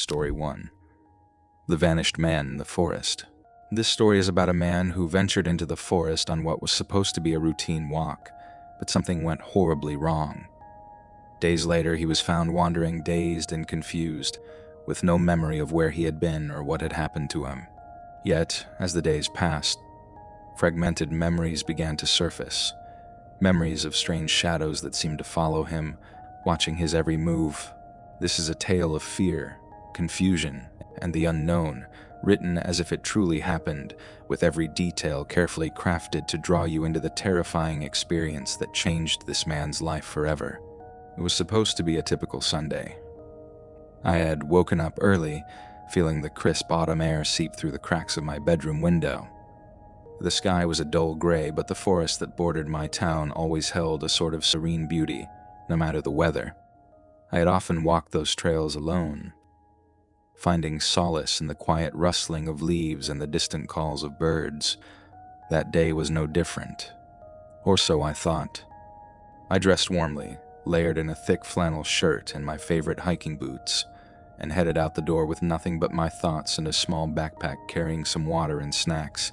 Story 1. The Vanished Man in the Forest. This story is about a man who ventured into the forest on what was supposed to be a routine walk, but something went horribly wrong. Days later, he was found wandering dazed and confused, with no memory of where he had been or what had happened to him. Yet, as the days passed, fragmented memories began to surface. Memories of strange shadows that seemed to follow him, watching his every move. This is a tale of fear, confusion, and the unknown, written as if it truly happened, with every detail carefully crafted to draw you into the terrifying experience that changed this man's life forever. It was supposed to be a typical Sunday. I had woken up early, feeling the crisp autumn air seep through the cracks of my bedroom window. The sky was a dull gray, but the forest that bordered my town always held a sort of serene beauty, no matter the weather. I had often walked those trails alone, finding solace in the quiet rustling of leaves and the distant calls of birds. That day was no different, or so I thought. I dressed warmly, layered in a thick flannel shirt and my favorite hiking boots, and headed out the door with nothing but my thoughts and a small backpack carrying some water and snacks.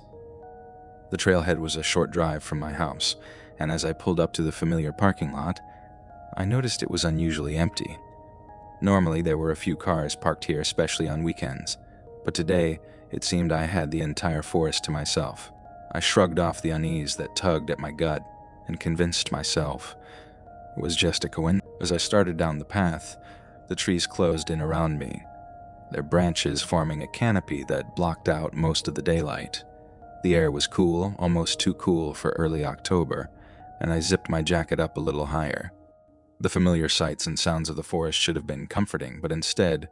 The trailhead was a short drive from my house, and as I pulled up to the familiar parking lot, I noticed it was unusually empty. Normally, there were a few cars parked here, especially on weekends, but today, it seemed I had the entire forest to myself. I shrugged off the unease that tugged at my gut and convinced myself it was just a coincidence. As I started down the path, the trees closed in around me, their branches forming a canopy that blocked out most of the daylight. The air was cool, almost too cool for early October, and I zipped my jacket up a little higher. The familiar sights and sounds of the forest should have been comforting, but instead,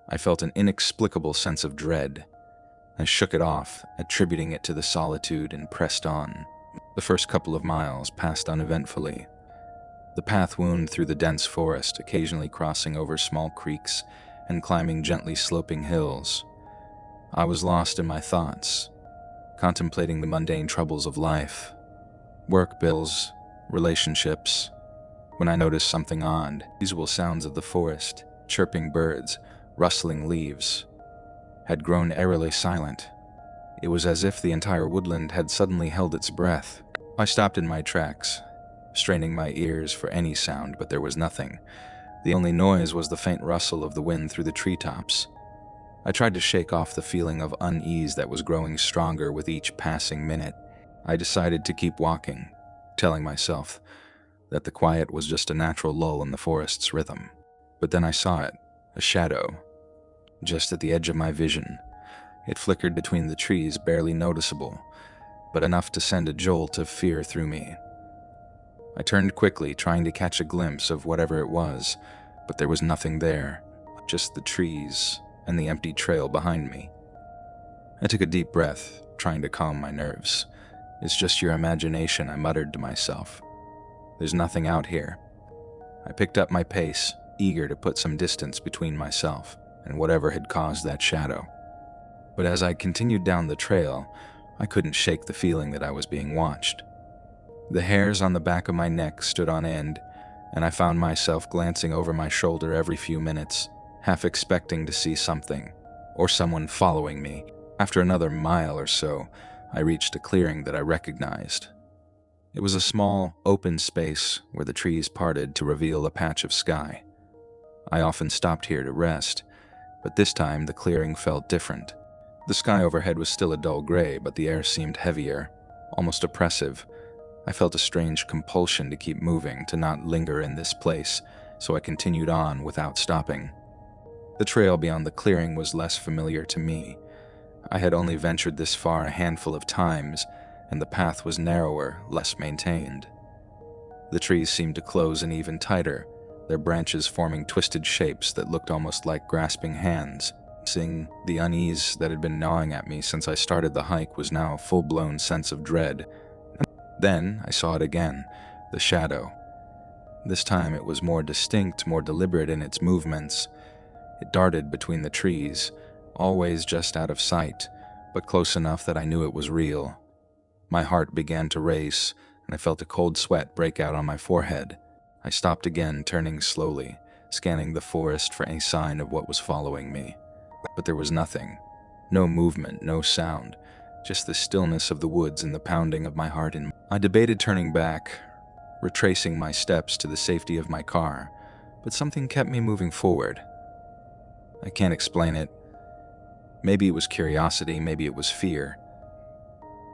I felt an inexplicable sense of dread. I shook it off, attributing it to the solitude, and pressed on. The first couple of miles passed uneventfully. The path wound through the dense forest, occasionally crossing over small creeks and climbing gently sloping hills. I was lost in my thoughts, contemplating the mundane troubles of life, work bills, relationships, when I noticed something odd. Usual sounds of the forest, chirping birds, rustling leaves, had grown eerily silent. It was as if the entire woodland had suddenly held its breath. I stopped in my tracks, straining my ears for any sound, but there was nothing. The only noise was the faint rustle of the wind through the treetops. I tried to shake off the feeling of unease that was growing stronger with each passing minute. I decided to keep walking, telling myself that the quiet was just a natural lull in the forest's rhythm. But then I saw it, a shadow, just at the edge of my vision. It flickered between the trees, barely noticeable, but enough to send a jolt of fear through me. I turned quickly, trying to catch a glimpse of whatever it was, but there was nothing there, just the trees and the empty trail behind me. I took a deep breath, trying to calm my nerves. "It's just your imagination," I muttered to myself. "There's nothing out here." I picked up my pace, eager to put some distance between myself and whatever had caused that shadow. But as I continued down the trail, I couldn't shake the feeling that I was being watched. The hairs on the back of my neck stood on end, and I found myself glancing over my shoulder every few minutes, half expecting to see something, or someone following me. After another mile or so, I reached a clearing that I recognized. It was a small, open space where the trees parted to reveal a patch of sky. I often stopped here to rest, but this time the clearing felt different. The sky overhead was still a dull gray, but the air seemed heavier, almost oppressive. I felt a strange compulsion to keep moving, to not linger in this place, so I continued on without stopping. The trail beyond the clearing was less familiar to me. I had only ventured this far a handful of times, and the path was narrower, less maintained. The trees seemed to close in even tighter, their branches forming twisted shapes that looked almost like grasping hands. Seeing the unease that had been gnawing at me since I started the hike was now a full-blown sense of dread. Then I saw it again, the shadow. This time it was more distinct, more deliberate in its movements. It darted between the trees, always just out of sight, but close enough that I knew it was real. My heart began to race, and I felt a cold sweat break out on my forehead. I stopped again, turning slowly, scanning the forest for any sign of what was following me. But there was nothing. No movement, no sound. Just the stillness of the woods and the pounding of my heart. I debated turning back, retracing my steps to the safety of my car, but something kept me moving forward. I can't explain it. Maybe it was curiosity, maybe it was fear.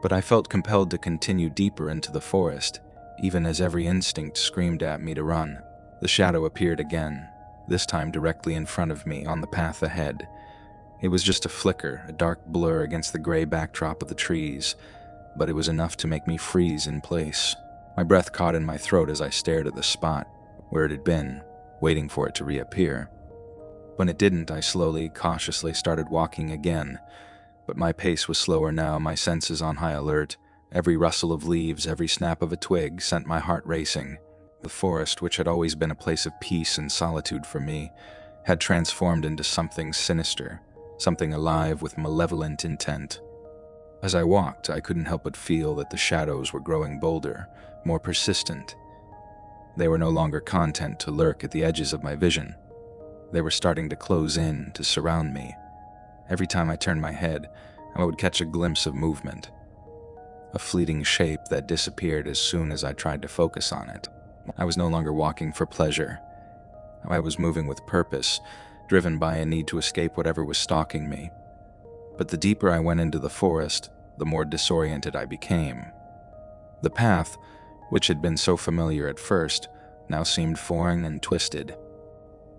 But I felt compelled to continue deeper into the forest, even as every instinct screamed at me to run. The shadow appeared again, this time directly in front of me on the path ahead. It was just a flicker, a dark blur against the gray backdrop of the trees, but it was enough to make me freeze in place. My breath caught in my throat as I stared at the spot where it had been, waiting for it to reappear. When it didn't, I slowly, cautiously started walking again, but my pace was slower now, my senses on high alert. Every rustle of leaves, every snap of a twig sent my heart racing. The forest, which had always been a place of peace and solitude for me, had transformed into something sinister, something alive with malevolent intent. As I walked, I couldn't help but feel that the shadows were growing bolder, more persistent. They were no longer content to lurk at the edges of my vision. They were starting to close in, to surround me. Every time I turned my head, I would catch a glimpse of movement, a fleeting shape that disappeared as soon as I tried to focus on it. I was no longer walking for pleasure. I was moving with purpose, driven by a need to escape whatever was stalking me. But the deeper I went into the forest, the more disoriented I became. The path, which had been so familiar at first, now seemed foreign and twisted.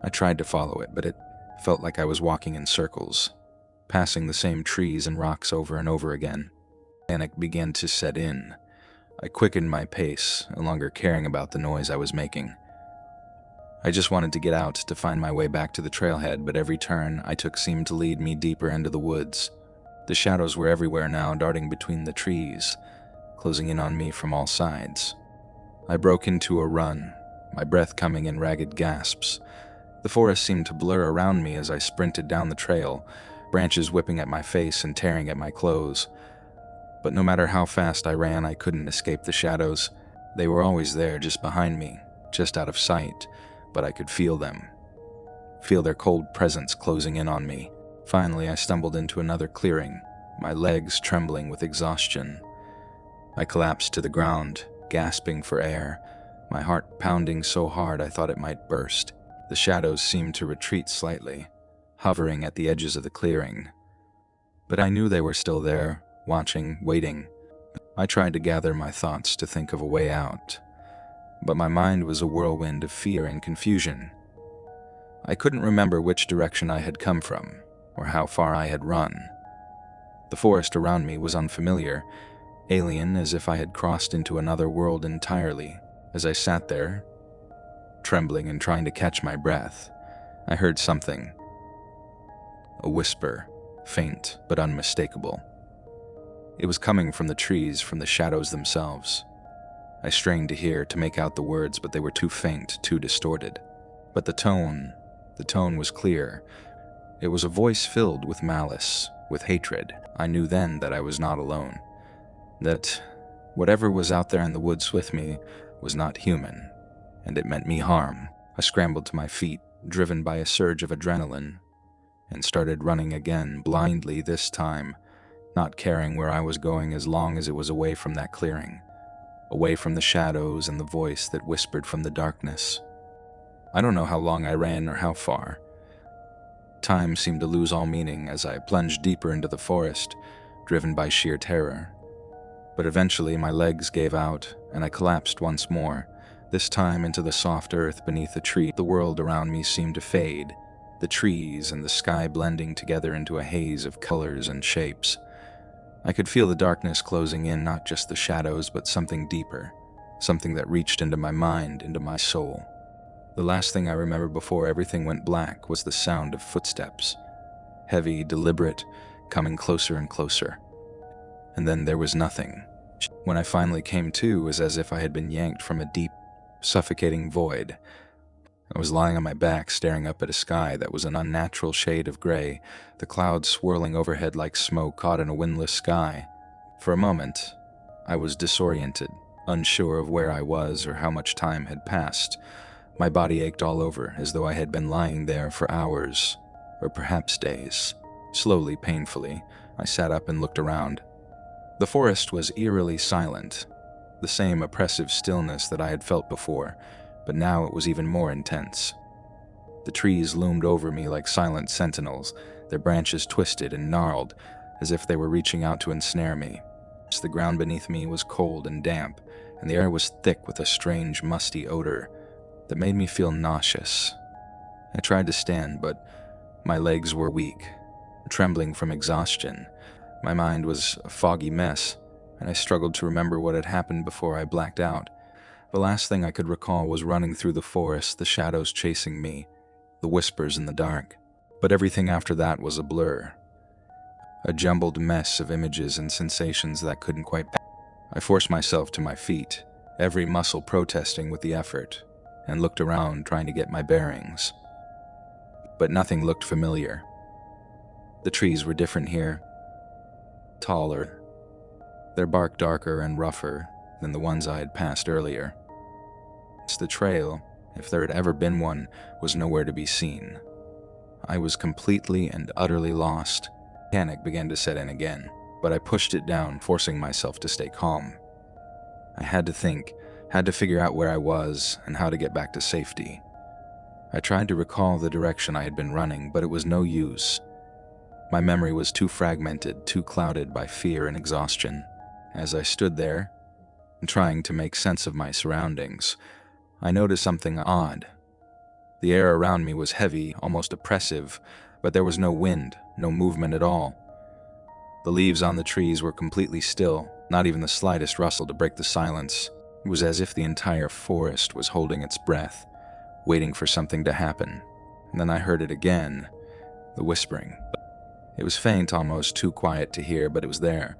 I tried to follow it, but it felt like I was walking in circles, passing the same trees and rocks over and over again. Panic began to set in. I quickened my pace, no longer caring about the noise I was making. I just wanted to get out, to find my way back to the trailhead, but every turn I took seemed to lead me deeper into the woods. The shadows were everywhere now, darting between the trees, closing in on me from all sides. I broke into a run, my breath coming in ragged gasps. The forest seemed to blur around me as I sprinted down the trail, branches whipping at my face and tearing at my clothes. But no matter how fast I ran, I couldn't escape the shadows. They were always there, just behind me, just out of sight, but I could feel them. Feel their cold presence closing in on me. Finally, I stumbled into another clearing, my legs trembling with exhaustion. I collapsed to the ground, gasping for air, my heart pounding so hard I thought it might burst. The shadows seemed to retreat slightly, hovering at the edges of the clearing. But I knew they were still there, watching, waiting. I tried to gather my thoughts to think of a way out, but my mind was a whirlwind of fear and confusion. I couldn't remember which direction I had come from, or how far I had run. The forest around me was unfamiliar, alien, as if I had crossed into another world entirely. As I sat there, trembling and trying to catch my breath, I heard something. A whisper, faint but unmistakable. It was coming from the trees, from the shadows themselves. I strained to hear, to make out the words, but they were too faint, too distorted. But the tone was clear. It was a voice filled with malice, with hatred. I knew then that I was not alone. That whatever was out there in the woods with me was not human, and it meant me harm. I scrambled to my feet, driven by a surge of adrenaline, and started running again, blindly this time, not caring where I was going as long as it was away from that clearing, away from the shadows and the voice that whispered from the darkness. I don't know how long I ran or how far. Time seemed to lose all meaning as I plunged deeper into the forest, driven by sheer terror. But eventually my legs gave out, and I collapsed once more, this time into the soft earth beneath a tree. The world around me seemed to fade, the trees and the sky blending together into a haze of colors and shapes. I could feel the darkness closing in, not just the shadows, but something deeper, something that reached into my mind, into my soul. The last thing I remember before everything went black was the sound of footsteps, heavy, deliberate, coming closer and closer. And then there was nothing. When I finally came to, it was as if I had been yanked from a deep, suffocating void. I was lying on my back, staring up at a sky that was an unnatural shade of gray, the clouds swirling overhead like smoke caught in a windless sky. For a moment, I was disoriented, unsure of where I was or how much time had passed. My body ached all over, as though I had been lying there for hours, or perhaps days. Slowly, painfully, I sat up and looked around. The forest was eerily silent, the same oppressive stillness that I had felt before, but now it was even more intense. The trees loomed over me like silent sentinels, their branches twisted and gnarled, as if they were reaching out to ensnare me. The ground beneath me was cold and damp, and the air was thick with a strange, musty odor that made me feel nauseous. I tried to stand, but my legs were weak, trembling from exhaustion. My mind was a foggy mess, and I struggled to remember what had happened before I blacked out. The last thing I could recall was running through the forest, the shadows chasing me, the whispers in the dark. But everything after that was a blur, a jumbled mess of images and sensations that couldn't quite pass. I forced myself to my feet, every muscle protesting with the effort, and looked around trying to get my bearings. But nothing looked familiar. The trees were different here, taller, their bark darker and rougher than the ones I had passed earlier. The trail, if there had ever been one, was nowhere to be seen. I was completely and utterly lost. Panic began to set in again, but I pushed it down, forcing myself to stay calm. I had to think, had to figure out where I was and how to get back to safety. I tried to recall the direction I had been running, but it was no use. My memory was too fragmented, too clouded by fear and exhaustion. As I stood there, trying to make sense of my surroundings, I noticed something odd. The air around me was heavy, almost oppressive, but there was no wind, no movement at all. The leaves on the trees were completely still, not even the slightest rustle to break the silence. It was as if the entire forest was holding its breath, waiting for something to happen. And then I heard it again, the whispering. It was faint, almost too quiet to hear, but it was there,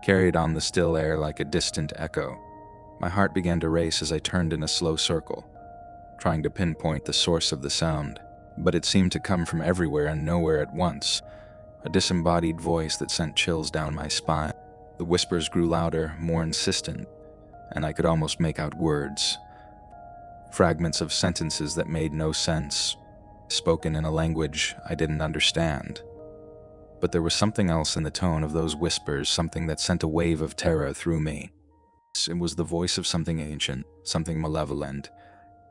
carried on the still air like a distant echo. My heart began to race as I turned in a slow circle, trying to pinpoint the source of the sound, but it seemed to come from everywhere and nowhere at once, a disembodied voice that sent chills down my spine. The whispers grew louder, more insistent, and I could almost make out words, fragments of sentences that made no sense, spoken in a language I didn't understand. But there was something else in the tone of those whispers, something that sent a wave of terror through me. It was the voice of something ancient, something malevolent,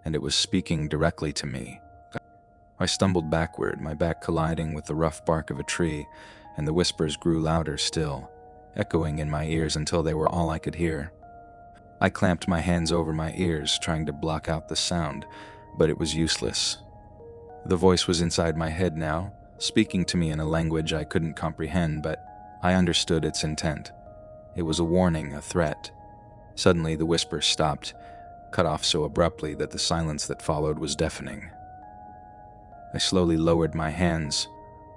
and it was speaking directly to me. I stumbled backward, my back colliding with the rough bark of a tree, and the whispers grew louder still, echoing in my ears until they were all I could hear. I clamped my hands over my ears, trying to block out the sound, but it was useless. The voice was inside my head now, speaking to me in a language I couldn't comprehend, but I understood its intent. It was a warning, a threat. Suddenly, the whisper stopped, cut off so abruptly that the silence that followed was deafening. I slowly lowered my hands,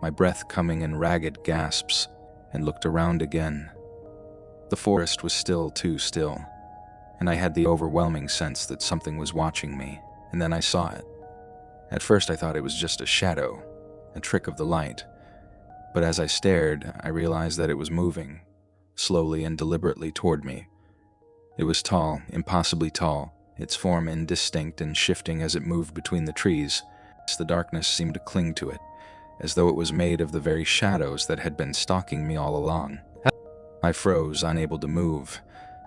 my breath coming in ragged gasps, and looked around again. The forest was still too still, and I had the overwhelming sense that something was watching me, and then I saw it. At first I thought it was just a shadow, a trick of the light, but as I stared, I realized that it was moving, slowly and deliberately toward me. It was tall, impossibly tall, its form indistinct and shifting as it moved between the trees. The darkness seemed to cling to it, as though it was made of the very shadows that had been stalking me all along. I froze, unable to move,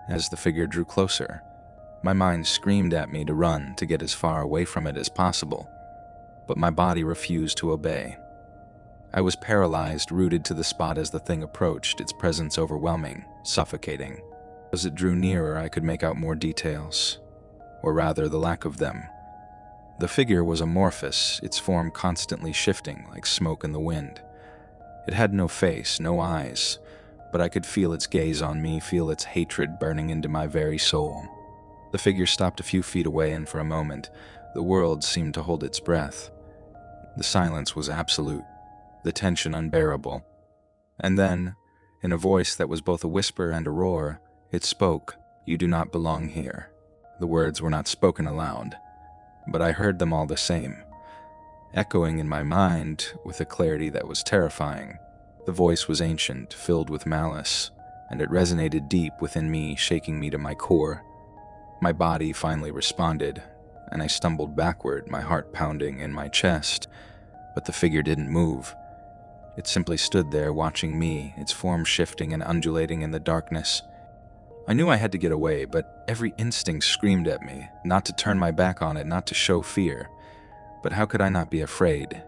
as the figure drew closer. My mind screamed at me to run, to get as far away from it as possible, but my body refused to obey. I was paralyzed, rooted to the spot as the thing approached, its presence overwhelming, suffocating. As it drew nearer, I could make out more details, or rather the lack of them. The figure was amorphous, its form constantly shifting like smoke in the wind. It had no face, no eyes, but I could feel its gaze on me, feel its hatred burning into my very soul. The figure stopped a few feet away, and for a moment, the world seemed to hold its breath. The silence was absolute, the tension unbearable. And then, in a voice that was both a whisper and a roar, it spoke, "You do not belong here." The words were not spoken aloud, but I heard them all the same, echoing in my mind with a clarity that was terrifying. The voice was ancient, filled with malice, and it resonated deep within me, shaking me to my core. My body finally responded, and I stumbled backward, my heart pounding in my chest, but the figure didn't move. It simply stood there watching me, its form shifting and undulating in the darkness. I knew I had to get away, but every instinct screamed at me, not to turn my back on it, not to show fear. But how could I not be afraid?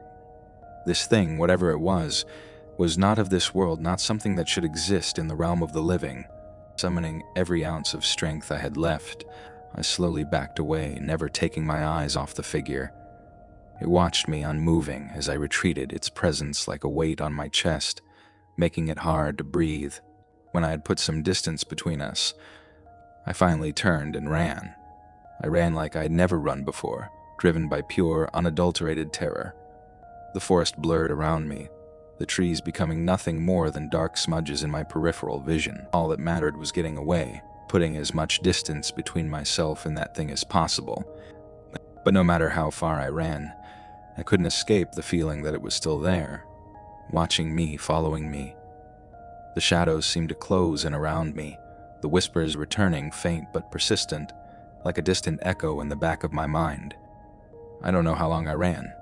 This thing, whatever it was not of this world, not something that should exist in the realm of the living. Summoning every ounce of strength I had left, I slowly backed away, never taking my eyes off the figure. It watched me unmoving as I retreated, its presence like a weight on my chest, making it hard to breathe. When I had put some distance between us, I finally turned and ran. I ran like I'd never run before, driven by pure, unadulterated terror. The forest blurred around me, the trees becoming nothing more than dark smudges in my peripheral vision. All that mattered was getting away, putting as much distance between myself and that thing as possible. But no matter how far I ran, I couldn't escape the feeling that it was still there, watching me, following me. The shadows seemed to close in around me, the whispers returning, faint but persistent, like a distant echo in the back of my mind. I don't know how long I ran.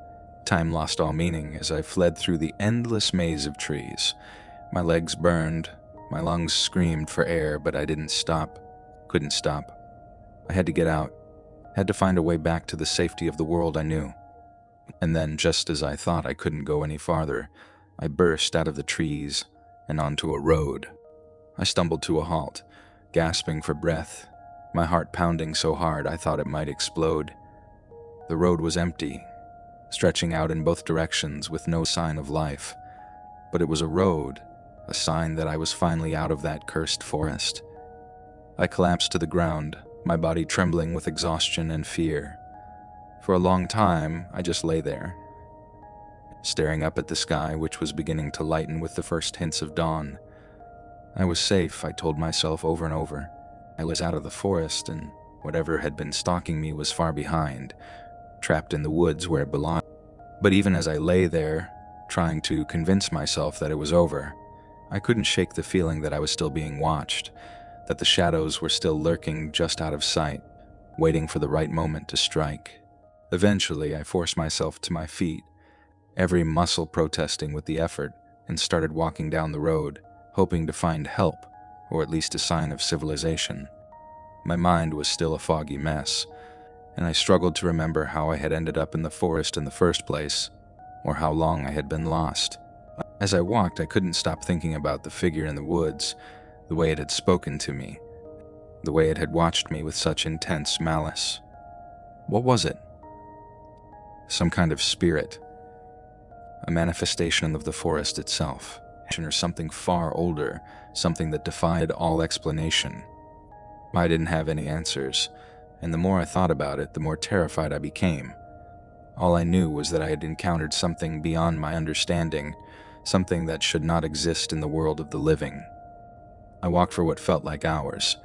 Time lost all meaning as I fled through the endless maze of trees. My legs burned, my lungs screamed for air, but I couldn't stop. I had to get out, had to find a way back to the safety of the world I knew. And then, just as I thought I couldn't go any farther, I burst out of the trees and onto a road. I stumbled to a halt, gasping for breath, my heart pounding so hard I thought it might explode. The road was empty, stretching out in both directions with no sign of life. But it was a road, a sign that I was finally out of that cursed forest. I collapsed to the ground, my body trembling with exhaustion and fear. For a long time, I just lay there, staring up at the sky, which was beginning to lighten with the first hints of dawn. I was safe, I told myself over and over. I was out of the forest, and whatever had been stalking me was far behind, trapped in the woods where it belonged. But even as I lay there, trying to convince myself that it was over, I couldn't shake the feeling that I was still being watched, that the shadows were still lurking just out of sight, waiting for the right moment to strike. Eventually, I forced myself to my feet, every muscle protesting with the effort, and started walking down the road, hoping to find help, or at least a sign of civilization. My mind was still a foggy mess, and I struggled to remember how I had ended up in the forest in the first place, or how long I had been lost. As I walked, I couldn't stop thinking about the figure in the woods, the way it had spoken to me, the way it had watched me with such intense malice. What was it? Some kind of spirit, a manifestation of the forest itself, or something far older, something that defied all explanation. I didn't have any answers, and the more I thought about it, the more terrified I became. All I knew was that I had encountered something beyond my understanding, something that should not exist in the world of the living. I walked for what felt like hours,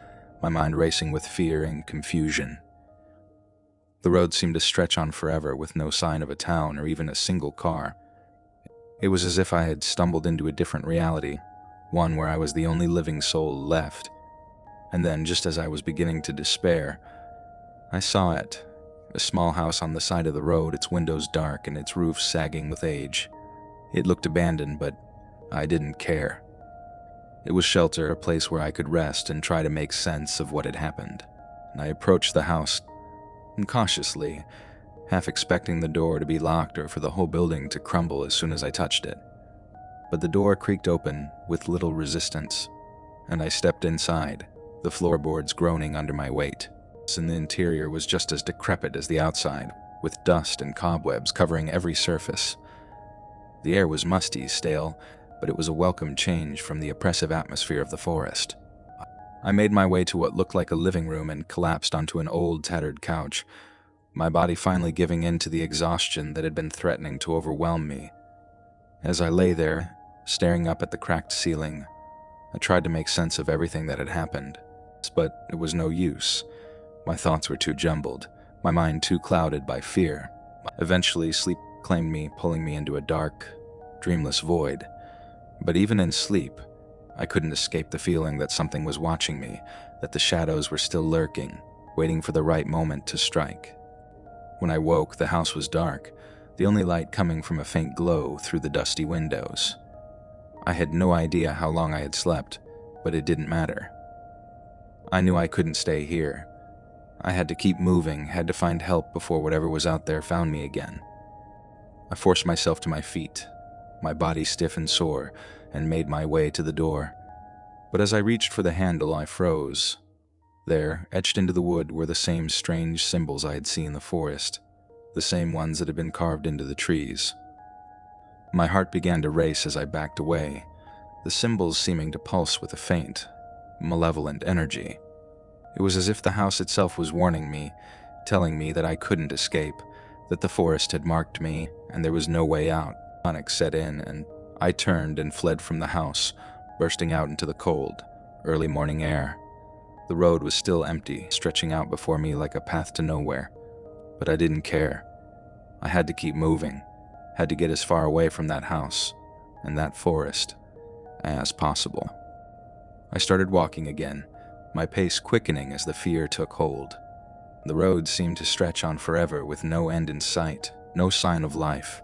my mind racing with fear and confusion. The road seemed to stretch on forever with no sign of a town or even a single car. It was as if I had stumbled into a different reality, one where I was the only living soul left. And then, just as I was beginning to despair, I saw it, a small house on the side of the road, its windows dark and its roof sagging with age. It looked abandoned, but I didn't care. It was shelter, a place where I could rest and try to make sense of what had happened. And I approached the house, and cautiously, half expecting the door to be locked or for the whole building to crumble as soon as I touched it. But the door creaked open with little resistance, and I stepped inside, the floorboards groaning under my weight. And the interior was just as decrepit as the outside, with dust and cobwebs covering every surface. The air was musty, stale, but it was a welcome change from the oppressive atmosphere of the forest. I made my way to what looked like a living room and collapsed onto an old, tattered couch, my body finally giving in to the exhaustion that had been threatening to overwhelm me. As I lay there, staring up at the cracked ceiling, I tried to make sense of everything that had happened, but it was no use. My thoughts were too jumbled, my mind too clouded by fear. Eventually, sleep claimed me, pulling me into a dark, dreamless void. But even in sleep, I couldn't escape the feeling that something was watching me, that the shadows were still lurking, waiting for the right moment to strike. When I woke, the house was dark, the only light coming from a faint glow through the dusty windows. I had no idea how long I had slept, but it didn't matter. I knew I couldn't stay here. I had to keep moving, had to find help before whatever was out there found me again. I forced myself to my feet, my body stiff and sore, and made my way to the door. But as I reached for the handle, I froze. There, etched into the wood, were the same strange symbols I had seen in the forest, the same ones that had been carved into the trees. My heart began to race as I backed away, the symbols seeming to pulse with a faint, malevolent energy. It was as if the house itself was warning me, telling me that I couldn't escape, that the forest had marked me, and there was no way out. Panic set in, and I turned and fled from the house, bursting out into the cold, early morning air. The road was still empty, stretching out before me like a path to nowhere. But I didn't care. I had to keep moving, had to get as far away from that house and that forest as possible. I started walking again, my pace quickening as the fear took hold. The road seemed to stretch on forever with no end in sight, no sign of life.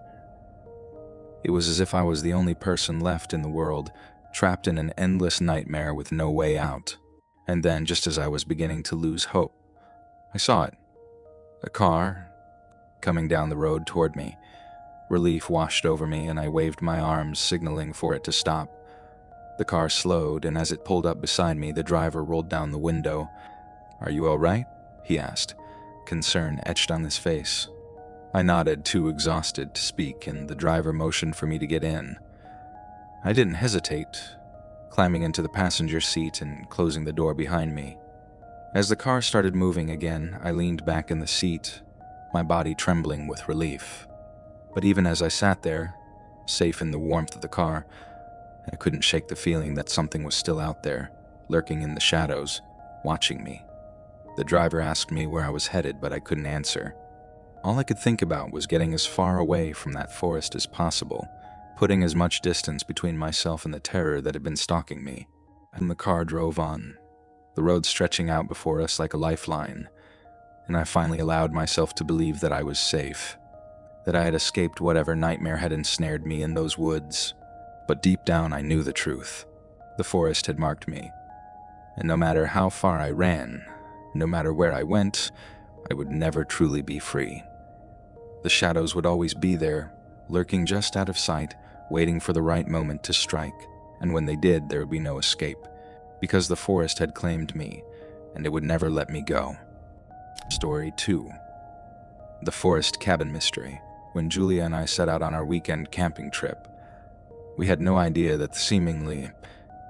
It was as if I was the only person left in the world, trapped in an endless nightmare with no way out. And then, just as I was beginning to lose hope, I saw it. A car coming down the road toward me. Relief washed over me, and I waved my arms, signaling for it to stop. The car slowed, and as it pulled up beside me, the driver rolled down the window. "Are you all right?" he asked, concern etched on his face. I nodded, too exhausted to speak, and the driver motioned for me to get in. I didn't hesitate, climbing into the passenger seat and closing the door behind me. As the car started moving again, I leaned back in the seat, my body trembling with relief. But even as I sat there, safe in the warmth of the car, I couldn't shake the feeling that something was still out there, lurking in the shadows, watching me. The driver asked me where I was headed, but I couldn't answer. All I could think about was getting as far away from that forest as possible, putting as much distance between myself and the terror that had been stalking me. And the car drove on, the road stretching out before us like a lifeline, and I finally allowed myself to believe that I was safe, that I had escaped whatever nightmare had ensnared me in those woods. But deep down I knew the truth. The forest had marked me, and no matter how far I ran, no matter where I went, I would never truly be free. The shadows would always be there, lurking just out of sight, waiting for the right moment to strike, and when they did, there would be no escape, because the forest had claimed me, and it would never let me go. Story 2. The Forest Cabin Mystery. When Julia and I set out on our weekend camping trip, we had no idea that the seemingly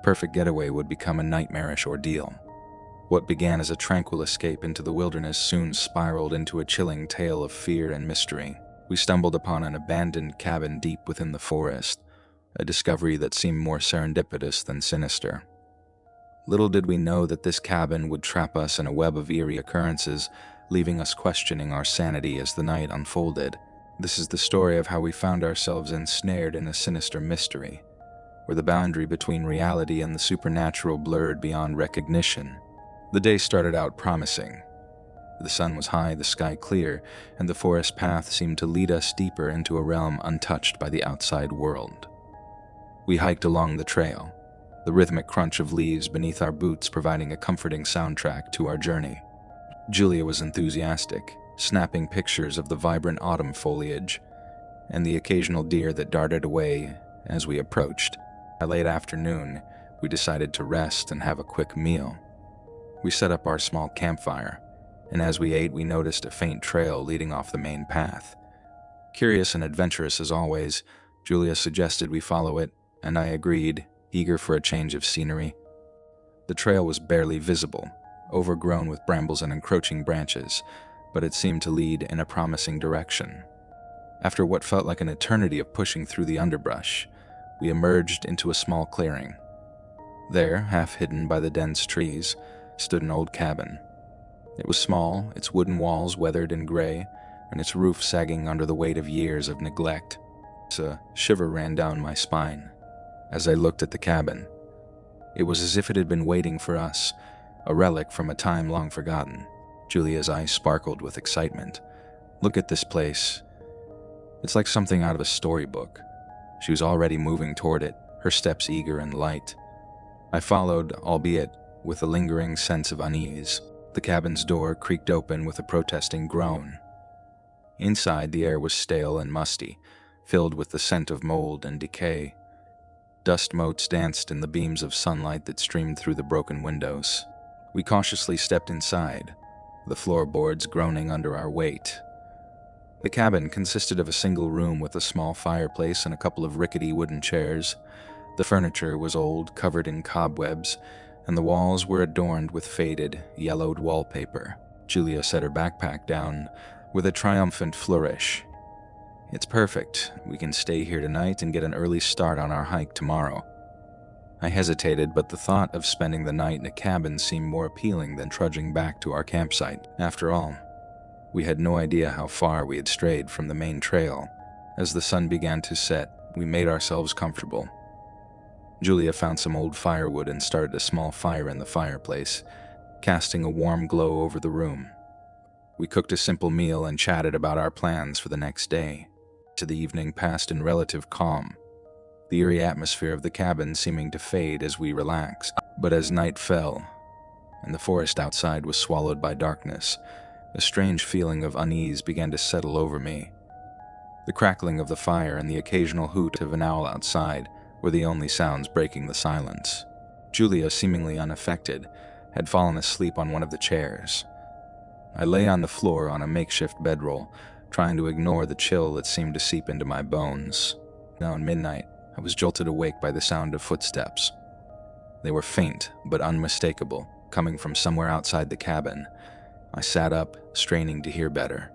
perfect getaway would become a nightmarish ordeal. What began as a tranquil escape into the wilderness soon spiraled into a chilling tale of fear and mystery. We stumbled upon an abandoned cabin deep within the forest, a discovery that seemed more serendipitous than sinister. Little did we know that this cabin would trap us in a web of eerie occurrences, leaving us questioning our sanity as the night unfolded. This is the story of how we found ourselves ensnared in a sinister mystery, where the boundary between reality and the supernatural blurred beyond recognition. The day started out promising. The sun was high, the sky clear, and the forest path seemed to lead us deeper into a realm untouched by the outside world. We hiked along the trail, the rhythmic crunch of leaves beneath our boots providing a comforting soundtrack to our journey. Julia was enthusiastic, snapping pictures of the vibrant autumn foliage and the occasional deer that darted away as we approached. By late afternoon, we decided to rest and have a quick meal. We set up our small campfire, and as we ate, we noticed a faint trail leading off the main path. Curious and adventurous as always, Julia suggested we follow it, and I agreed, eager for a change of scenery. The trail was barely visible, overgrown with brambles and encroaching branches, but it seemed to lead in a promising direction. After what felt like an eternity of pushing through the underbrush, we emerged into a small clearing. There, half hidden by the dense trees, stood an old cabin. It was small, its wooden walls weathered and gray, and its roof sagging under the weight of years of neglect. A shiver ran down my spine as I looked at the cabin. It was as if it had been waiting for us, a relic from a time long forgotten. Julia's eyes sparkled with excitement. "Look at this place. It's like something out of a storybook." She was already moving toward it, her steps eager and light. I followed, albeit with a lingering sense of unease. The cabin's door creaked open with a protesting groan. Inside, the air was stale and musty, filled with the scent of mold and decay. Dust motes danced in the beams of sunlight that streamed through the broken windows. We cautiously stepped inside, the floorboards groaning under our weight. The cabin consisted of a single room with a small fireplace and a couple of rickety wooden chairs. The furniture was old, covered in cobwebs, and the walls were adorned with faded, yellowed wallpaper. Julia set her backpack down with a triumphant flourish. "It's perfect. We can stay here tonight and get an early start on our hike tomorrow." I hesitated, but the thought of spending the night in a cabin seemed more appealing than trudging back to our campsite. After all, we had no idea how far we had strayed from the main trail. As the sun began to set, we made ourselves comfortable. Julia found some old firewood and started a small fire in the fireplace, casting a warm glow over the room. We cooked a simple meal and chatted about our plans for the next day. The evening passed in relative calm, the eerie atmosphere of the cabin seeming to fade as we relaxed. But as night fell, and the forest outside was swallowed by darkness, a strange feeling of unease began to settle over me. The crackling of the fire and the occasional hoot of an owl outside were the only sounds breaking the silence. Julia, seemingly unaffected, had fallen asleep on one of the chairs. I lay on the floor on a makeshift bedroll, trying to ignore the chill that seemed to seep into my bones. Around midnight, I was jolted awake by the sound of footsteps. They were faint but unmistakable, coming from somewhere outside the cabin. I sat up, straining to hear better.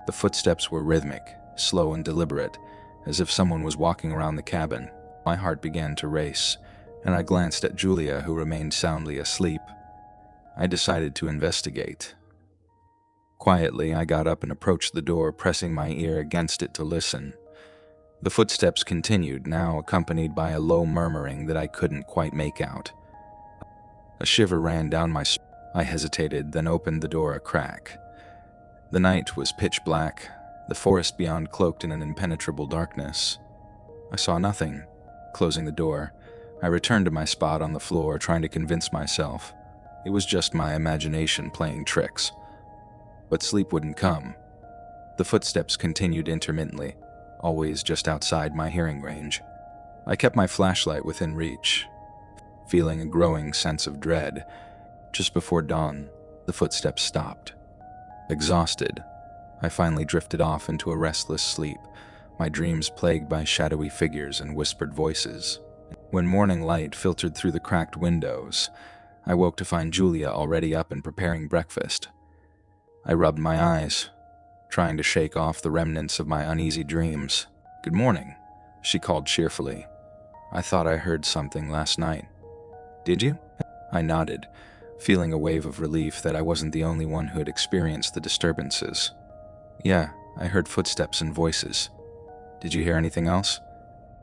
The footsteps were rhythmic, slow and deliberate, as if someone was walking around the cabin. My heart began to race, and I glanced at Julia, who remained soundly asleep. I decided to investigate. Quietly, I got up and approached the door, pressing my ear against it to listen. The footsteps continued, now accompanied by a low murmuring that I couldn't quite make out. A shiver ran down my spine. I hesitated, then opened the door a crack. The night was pitch black, the forest beyond cloaked in an impenetrable darkness. I saw nothing. Closing the door, I returned to my spot on the floor, trying to convince myself it was just my imagination playing tricks. But sleep wouldn't come. The footsteps continued intermittently, always just outside my hearing range. I kept my flashlight within reach, feeling a growing sense of dread. Just before dawn, the footsteps stopped. Exhausted, I finally drifted off into a restless sleep, my dreams plagued by shadowy figures and whispered voices. When morning light filtered through the cracked windows, I woke to find Julia already up and preparing breakfast. I rubbed my eyes, trying to shake off the remnants of my uneasy dreams. "Good morning," she called cheerfully. "I thought I heard something last night." "Did you?" I nodded, feeling a wave of relief that I wasn't the only one who had experienced the disturbances. "Yeah, I heard footsteps and voices. Did you hear anything else?"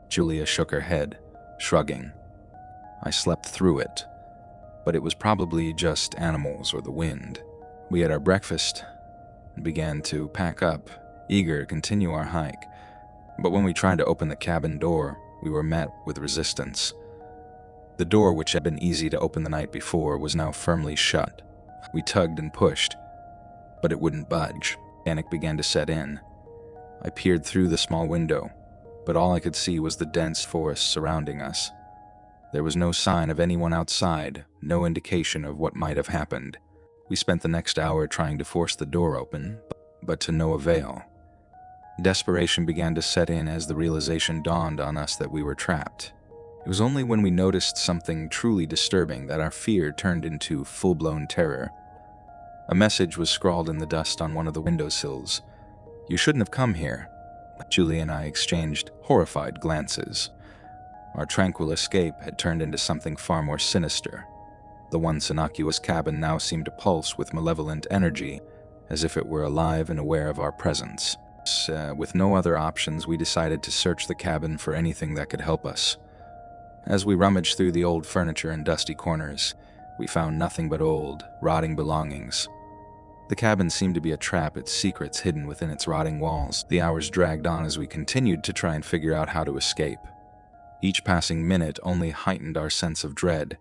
Julia shook her head, shrugging. "I slept through it, but it was probably just animals or the wind." We had our breakfast and began to pack up, eager to continue our hike. But when we tried to open the cabin door, we were met with resistance. The door, which had been easy to open the night before, was now firmly shut. We tugged and pushed, but it wouldn't budge. Panic began to set in. I peered through the small window, but all I could see was the dense forest surrounding us. There was no sign of anyone outside, no indication of what might have happened. We spent the next hour trying to force the door open, but to no avail. Desperation began to set in as the realization dawned on us that we were trapped. It was only when we noticed something truly disturbing that our fear turned into full-blown terror. A message was scrawled in the dust on one of the windowsills. "You shouldn't have come here." Julie and I exchanged horrified glances. Our tranquil escape had turned into something far more sinister. The once innocuous cabin now seemed to pulse with malevolent energy, as if it were alive and aware of our presence. With no other options, we decided to search the cabin for anything that could help us. As we rummaged through the old furniture and dusty corners, we found nothing but old, rotting belongings. The cabin seemed to be a trap, its secrets hidden within its rotting walls. The hours dragged on as we continued to try and figure out how to escape. Each passing minute only heightened our sense of dread.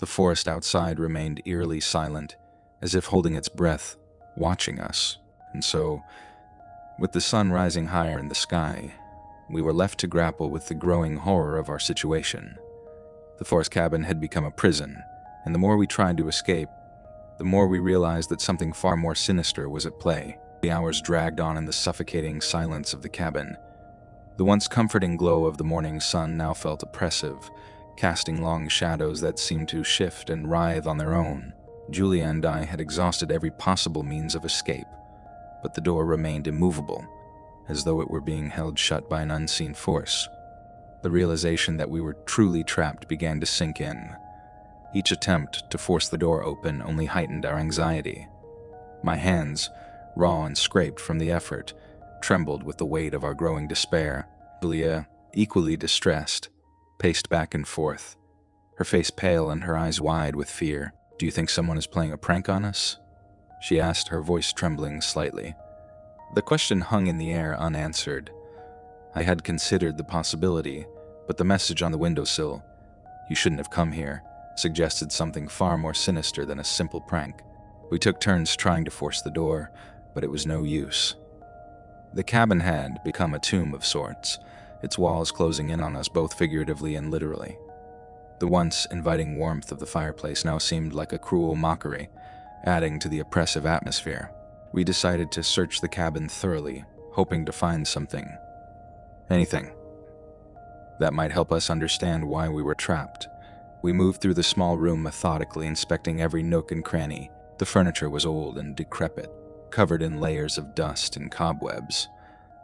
The forest outside remained eerily silent, as if holding its breath, watching us. And so, with the sun rising higher in the sky, we were left to grapple with the growing horror of our situation. The forest cabin had become a prison, and the more we tried to escape, the more we realized that something far more sinister was at play. The hours dragged on in the suffocating silence of the cabin. The once comforting glow of the morning sun now felt oppressive, casting long shadows that seemed to shift and writhe on their own. Julia and I had exhausted every possible means of escape, but the door remained immovable, as though it were being held shut by an unseen force. The realization that we were truly trapped began to sink in. Each attempt to force the door open only heightened our anxiety. My hands, raw and scraped from the effort, trembled with the weight of our growing despair. Julia, equally distressed, paced back and forth, her face pale and her eyes wide with fear. "Do you think someone is playing a prank on us?" she asked, her voice trembling slightly. The question hung in the air unanswered. I had considered the possibility, but the message on the windowsill, "You shouldn't have come here," suggested something far more sinister than a simple prank. We took turns trying to force the door, but it was no use. The cabin had become a tomb of sorts, its walls closing in on us both figuratively and literally. The once inviting warmth of the fireplace now seemed like a cruel mockery, adding to the oppressive atmosphere. We decided to search the cabin thoroughly, hoping to find something, anything, that might help us understand why we were trapped. We moved through the small room methodically, inspecting every nook and cranny. The furniture was old and decrepit, covered in layers of dust and cobwebs.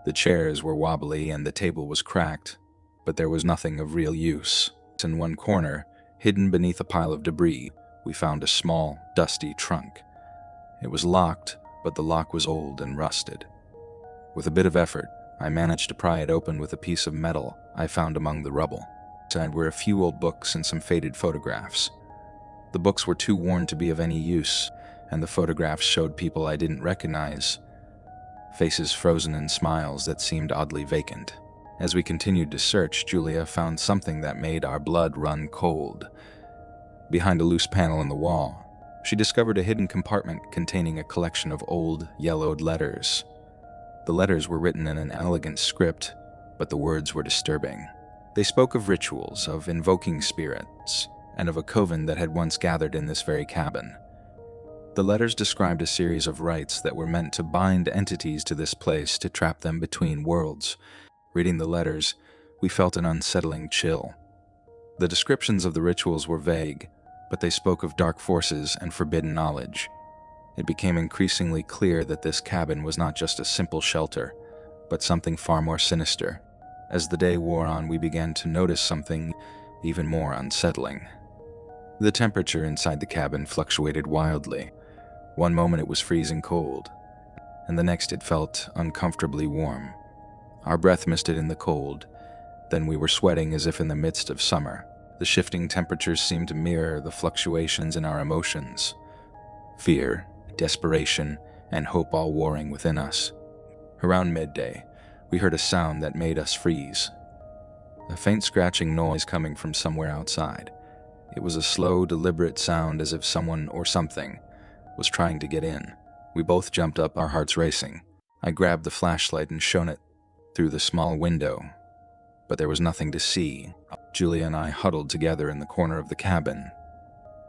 The chairs were wobbly and the table was cracked, but there was nothing of real use. In one corner, hidden beneath a pile of debris, we found a small, dusty trunk. It was locked, but the lock was old and rusted. With a bit of effort, I managed to pry it open with a piece of metal I found among the rubble. Inside were a few old books and some faded photographs. The books were too worn to be of any use, and the photographs showed people I didn't recognize, faces frozen in smiles that seemed oddly vacant. As we continued to search, Julia found something that made our blood run cold. Behind a loose panel in the wall, she discovered a hidden compartment containing a collection of old, yellowed letters. The letters were written in an elegant script, but the words were disturbing. They spoke of rituals, of invoking spirits, and of a coven that had once gathered in this very cabin. The letters described a series of rites that were meant to bind entities to this place to trap them between worlds. Reading the letters, we felt an unsettling chill. The descriptions of the rituals were vague, but they spoke of dark forces and forbidden knowledge. It became increasingly clear that this cabin was not just a simple shelter, but something far more sinister. As the day wore on, we began to notice something even more unsettling. The temperature inside the cabin fluctuated wildly. One moment it was freezing cold, and the next it felt uncomfortably warm. Our breath misted in the cold, then we were sweating as if in the midst of summer. The shifting temperatures seemed to mirror the fluctuations in our emotions. Fear, desperation, and hope all warring within us. Around midday, we heard a sound that made us freeze. A faint scratching noise coming from somewhere outside. It was a slow, deliberate sound as if someone or something was trying to get in. We both jumped up, our hearts racing. I grabbed the flashlight and shone it through the small window, but there was nothing to see. Julia and I huddled together in the corner of the cabin,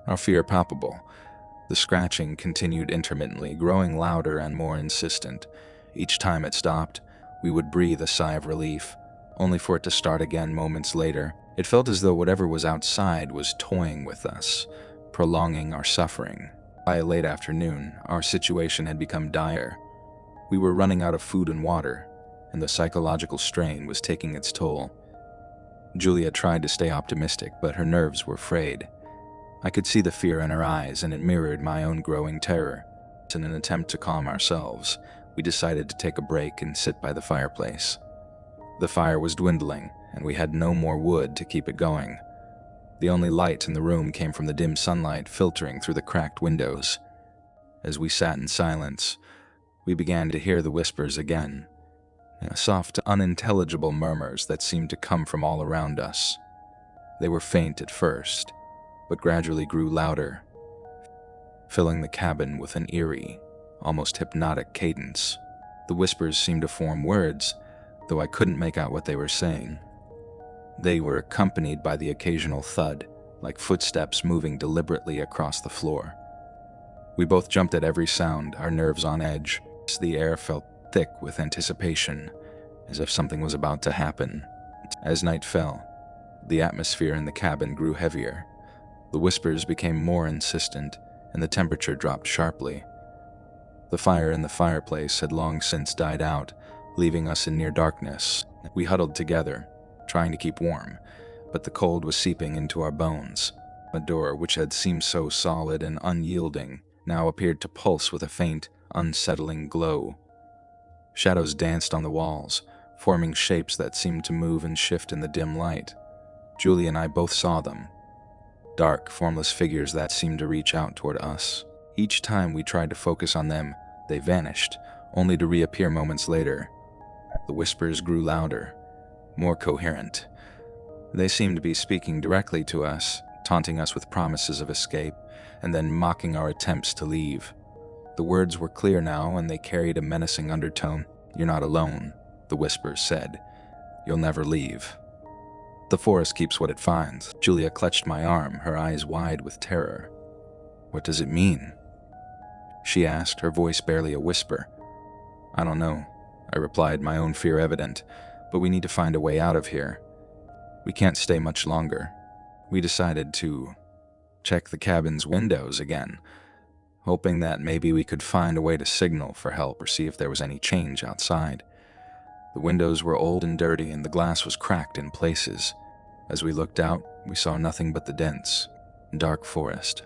our fear palpable. The scratching continued intermittently, growing louder and more insistent. Each time it stopped, we would breathe a sigh of relief, only for it to start again moments later. It felt as though whatever was outside was toying with us, prolonging our suffering. By late afternoon, our situation had become dire. We were running out of food and water, and the psychological strain was taking its toll. Julia tried to stay optimistic, but her nerves were frayed. I could see the fear in her eyes, and it mirrored my own growing terror. In an attempt to calm ourselves, we decided to take a break and sit by the fireplace. The fire was dwindling, and we had no more wood to keep it going. The only light in the room came from the dim sunlight filtering through the cracked windows. As we sat in silence, we began to hear the whispers again. soft, unintelligible murmurs that seemed to come from all around us. They were faint at first, but gradually grew louder, filling the cabin with an eerie, almost hypnotic cadence. The whispers seemed to form words, though I couldn't make out what they were saying. They were accompanied by the occasional thud, like footsteps moving deliberately across the floor. We both jumped at every sound, our nerves on edge. The air felt thick with anticipation, as if something was about to happen. As night fell, the atmosphere in the cabin grew heavier. The whispers became more insistent, and the temperature dropped sharply. The fire in the fireplace had long since died out, leaving us in near darkness. We huddled together, trying to keep warm, but the cold was seeping into our bones. The door, which had seemed so solid and unyielding, now appeared to pulse with a faint, unsettling glow. Shadows danced on the walls, forming shapes that seemed to move and shift in the dim light. Julie and I both saw them. Dark, formless figures that seemed to reach out toward us. Each time we tried to focus on them, they vanished, only to reappear moments later. The whispers grew louder, more coherent. They seemed to be speaking directly to us, taunting us with promises of escape, and then mocking our attempts to leave. The words were clear now, and they carried a menacing undertone. "You're not alone," the whispers said. "You'll never leave. The forest keeps what it finds." Julia clutched my arm, her eyes wide with terror. "What does it mean?" she asked, her voice barely a whisper. "I don't know," I replied, my own fear evident, "but we need to find a way out of here. We can't stay much longer." We decided to check the cabin's windows again, hoping that maybe we could find a way to signal for help or see if there was any change outside. The windows were old and dirty, and the glass was cracked in places. As we looked out, we saw nothing but the dense, dark forest.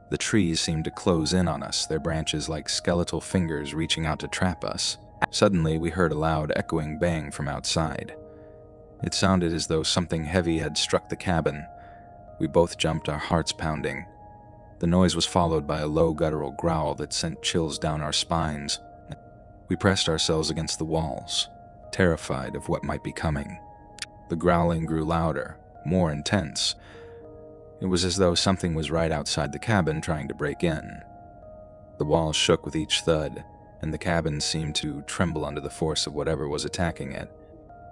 The trees seemed to close in on us, their branches like skeletal fingers reaching out to trap us. Suddenly, we heard a loud, echoing bang from outside. It sounded as though something heavy had struck the cabin. We both jumped, our hearts pounding. The noise was followed by a low, guttural growl that sent chills down our spines. We pressed ourselves against the walls, terrified of what might be coming. The growling grew louder, more intense. It was as though something was right outside the cabin trying to break in. The walls shook with each thud, and the cabin seemed to tremble under the force of whatever was attacking it.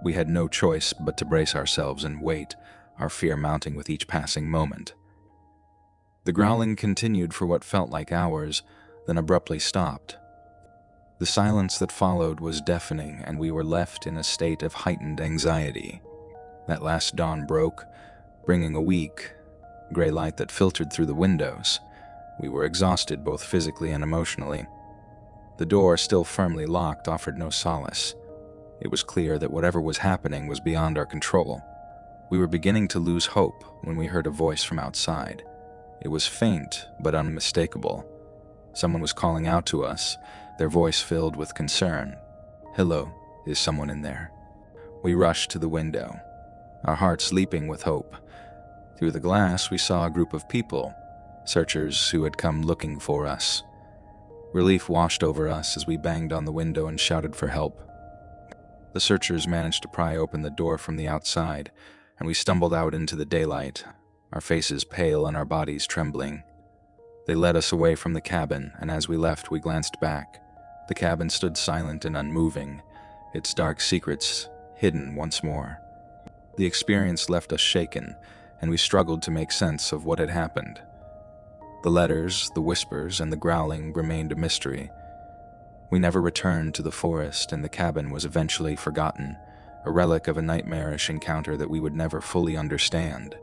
We had no choice but to brace ourselves and wait, our fear mounting with each passing moment. The growling continued for what felt like hours, then abruptly stopped. The silence that followed was deafening, and we were left in a state of heightened anxiety. At last dawn broke, bringing a weak, gray light that filtered through the windows. We were exhausted both physically and emotionally. The door, still firmly locked, offered no solace. It was clear that whatever was happening was beyond our control. We were beginning to lose hope when we heard a voice from outside. It was faint, but unmistakable. Someone was calling out to us, their voice filled with concern. "Hello, is someone in there?" We rushed to the window, our hearts leaping with hope. Through the glass, we saw a group of people, searchers who had come looking for us. Relief washed over us as we banged on the window and shouted for help. The searchers managed to pry open the door from the outside, and we stumbled out into the daylight, our faces pale and our bodies trembling. They led us away from the cabin, and as we left, we glanced back. The cabin stood silent and unmoving, its dark secrets hidden once more. The experience left us shaken, and we struggled to make sense of what had happened. The letters, the whispers, and the growling remained a mystery. We never returned to the forest, and the cabin was eventually forgotten, a relic of a nightmarish encounter that we would never fully understand.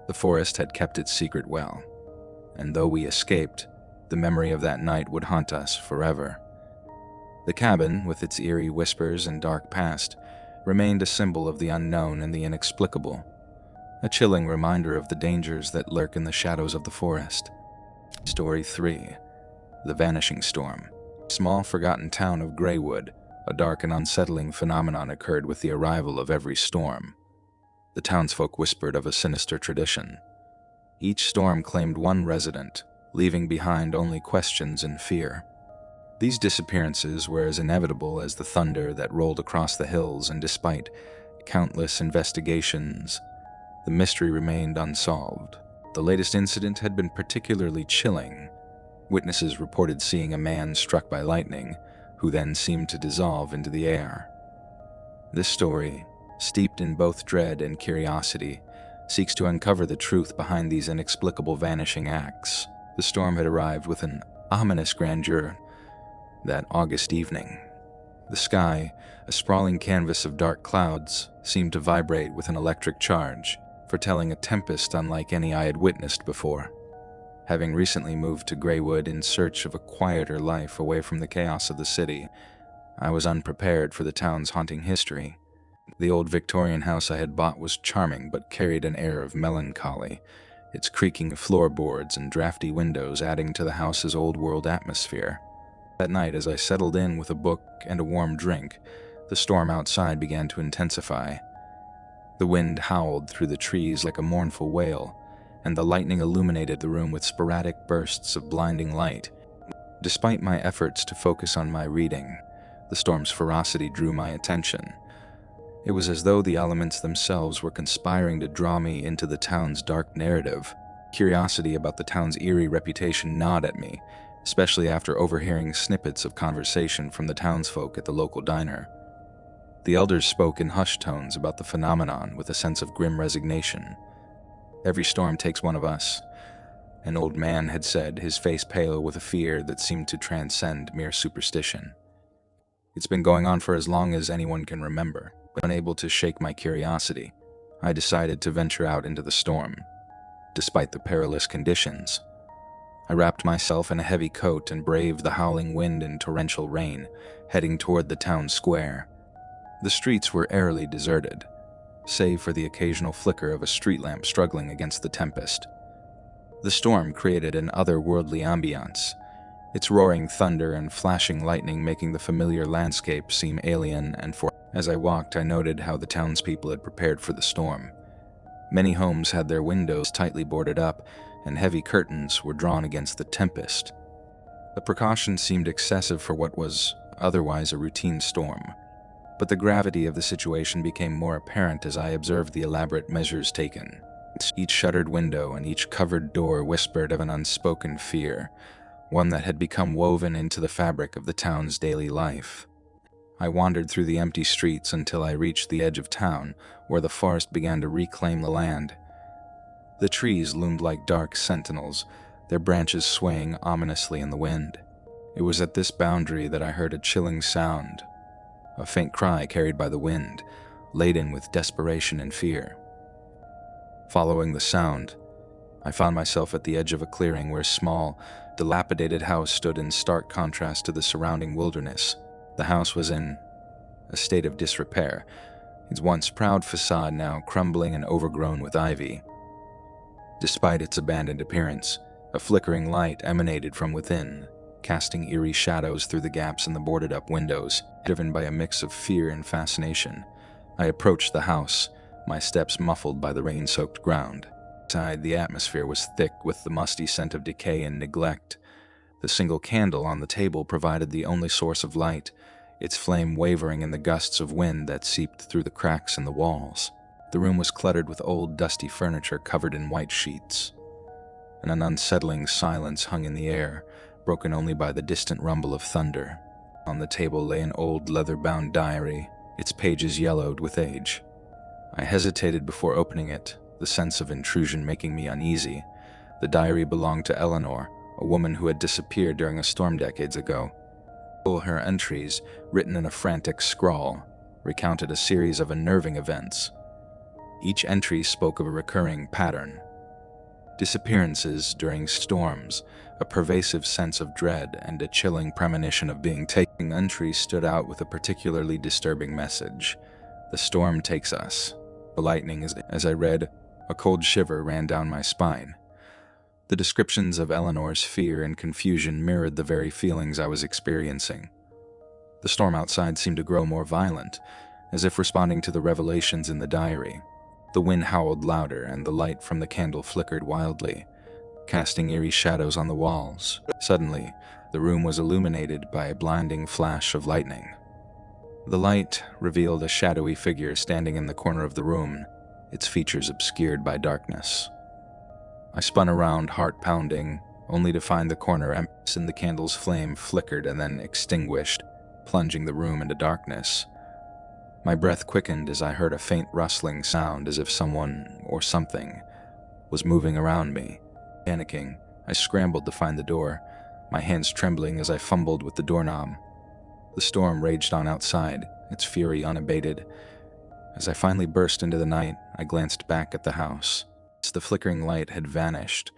The forest had kept its secret well, and though we escaped, the memory of that night would haunt us forever. The cabin, with its eerie whispers and dark past, remained a symbol of the unknown and the inexplicable, a chilling reminder of the dangers that lurk in the shadows of the forest. Story 3. The Vanishing Storm. Small forgotten town of Greywood, a dark and unsettling phenomenon occurred with the arrival of every storm. The townsfolk whispered of a sinister tradition. Each storm claimed one resident, leaving behind only questions and fear. These disappearances were as inevitable as the thunder that rolled across the hills, and despite countless investigations, the mystery remained unsolved. The latest incident had been particularly chilling. Witnesses reported seeing a man struck by lightning, who then seemed to dissolve into the air. This story, steeped in both dread and curiosity, seeks to uncover the truth behind these inexplicable vanishing acts. The storm had arrived with an ominous grandeur that August evening. The sky, a sprawling canvas of dark clouds, seemed to vibrate with an electric charge, foretelling a tempest unlike any I had witnessed before. Having recently moved to Greywood in search of a quieter life away from the chaos of the city, I was unprepared for the town's haunting history. The old Victorian house I had bought was charming, but carried an air of melancholy, its creaking floorboards and drafty windows adding to the house's old-world atmosphere. That night, as I settled in with a book and a warm drink, the storm outside began to intensify. The wind howled through the trees like a mournful wail, and the lightning illuminated the room with sporadic bursts of blinding light. Despite my efforts to focus on my reading, the storm's ferocity drew my attention. It was as though the elements themselves were conspiring to draw me into the town's dark narrative. Curiosity about the town's eerie reputation gnawed at me, especially after overhearing snippets of conversation from the townsfolk at the local diner. The elders spoke in hushed tones about the phenomenon with a sense of grim resignation. "Every storm takes one of us," an old man had said, his face pale with a fear that seemed to transcend mere superstition. "It's been going on for as long as anyone can remember." But unable to shake my curiosity, I decided to venture out into the storm. Despite the perilous conditions, I wrapped myself in a heavy coat and braved the howling wind and torrential rain, heading toward the town square. The streets were airily deserted, save for the occasional flicker of a street lamp struggling against the tempest. The storm created an otherworldly ambiance, its roaring thunder and flashing lightning making the familiar landscape seem alien and foreign. As I walked, I noted how the townspeople had prepared for the storm. Many homes had their windows tightly boarded up, and heavy curtains were drawn against the tempest. The precaution seemed excessive for what was otherwise a routine storm, but the gravity of the situation became more apparent as I observed the elaborate measures taken. Each shuttered window and each covered door whispered of an unspoken fear, one that had become woven into the fabric of the town's daily life. I wandered through the empty streets until I reached the edge of town, where the forest began to reclaim the land. The trees loomed like dark sentinels, their branches swaying ominously in the wind. It was at this boundary that I heard a chilling sound, a faint cry carried by the wind, laden with desperation and fear. Following the sound, I found myself at the edge of a clearing where a small, dilapidated house stood in stark contrast to the surrounding wilderness. The house was in a state of disrepair, its once proud facade now crumbling and overgrown with ivy. Despite its abandoned appearance, a flickering light emanated from within, casting eerie shadows through the gaps in the boarded-up windows. Driven by a mix of fear and fascination, I approached the house, my steps muffled by the rain-soaked ground. Inside, the atmosphere was thick with the musty scent of decay and neglect. The single candle on the table provided the only source of light, its flame wavering in the gusts of wind that seeped through the cracks in the walls. The room was cluttered with old, dusty furniture covered in white sheets, and an unsettling silence hung in the air, broken only by the distant rumble of thunder. On the table lay an old leather-bound diary, its pages yellowed with age. I hesitated before opening it, the sense of intrusion making me uneasy. The diary belonged to Eleanor, a woman who had disappeared during a storm decades ago. Her entries, written in a frantic scrawl, recounted a series of unnerving events. Each entry spoke of a recurring pattern: disappearances during storms, a pervasive sense of dread, and a chilling premonition of being taken. Entry stood out with a particularly disturbing message: "The storm takes us." The lightning, as I read, a cold shiver ran down my spine. The descriptions of Eleanor's fear and confusion mirrored the very feelings I was experiencing. The storm outside seemed to grow more violent, as if responding to the revelations in the diary. The wind howled louder, and the light from the candle flickered wildly, casting eerie shadows on the walls. Suddenly, The room was illuminated by a blinding flash of lightning. The light revealed a shadowy figure standing in the corner of the room, its features obscured by darkness. I spun around, heart pounding, only to find the corner empty and the candle's flame flickered and then extinguished, plunging the room into darkness. My breath quickened as I heard a faint rustling sound as if someone or something was moving around me. Panicking, I scrambled to find the door, my hands trembling as I fumbled with the doorknob. The storm raged on outside, its fury unabated. As I finally burst into the night, I glanced back at the house. The flickering light had vanished,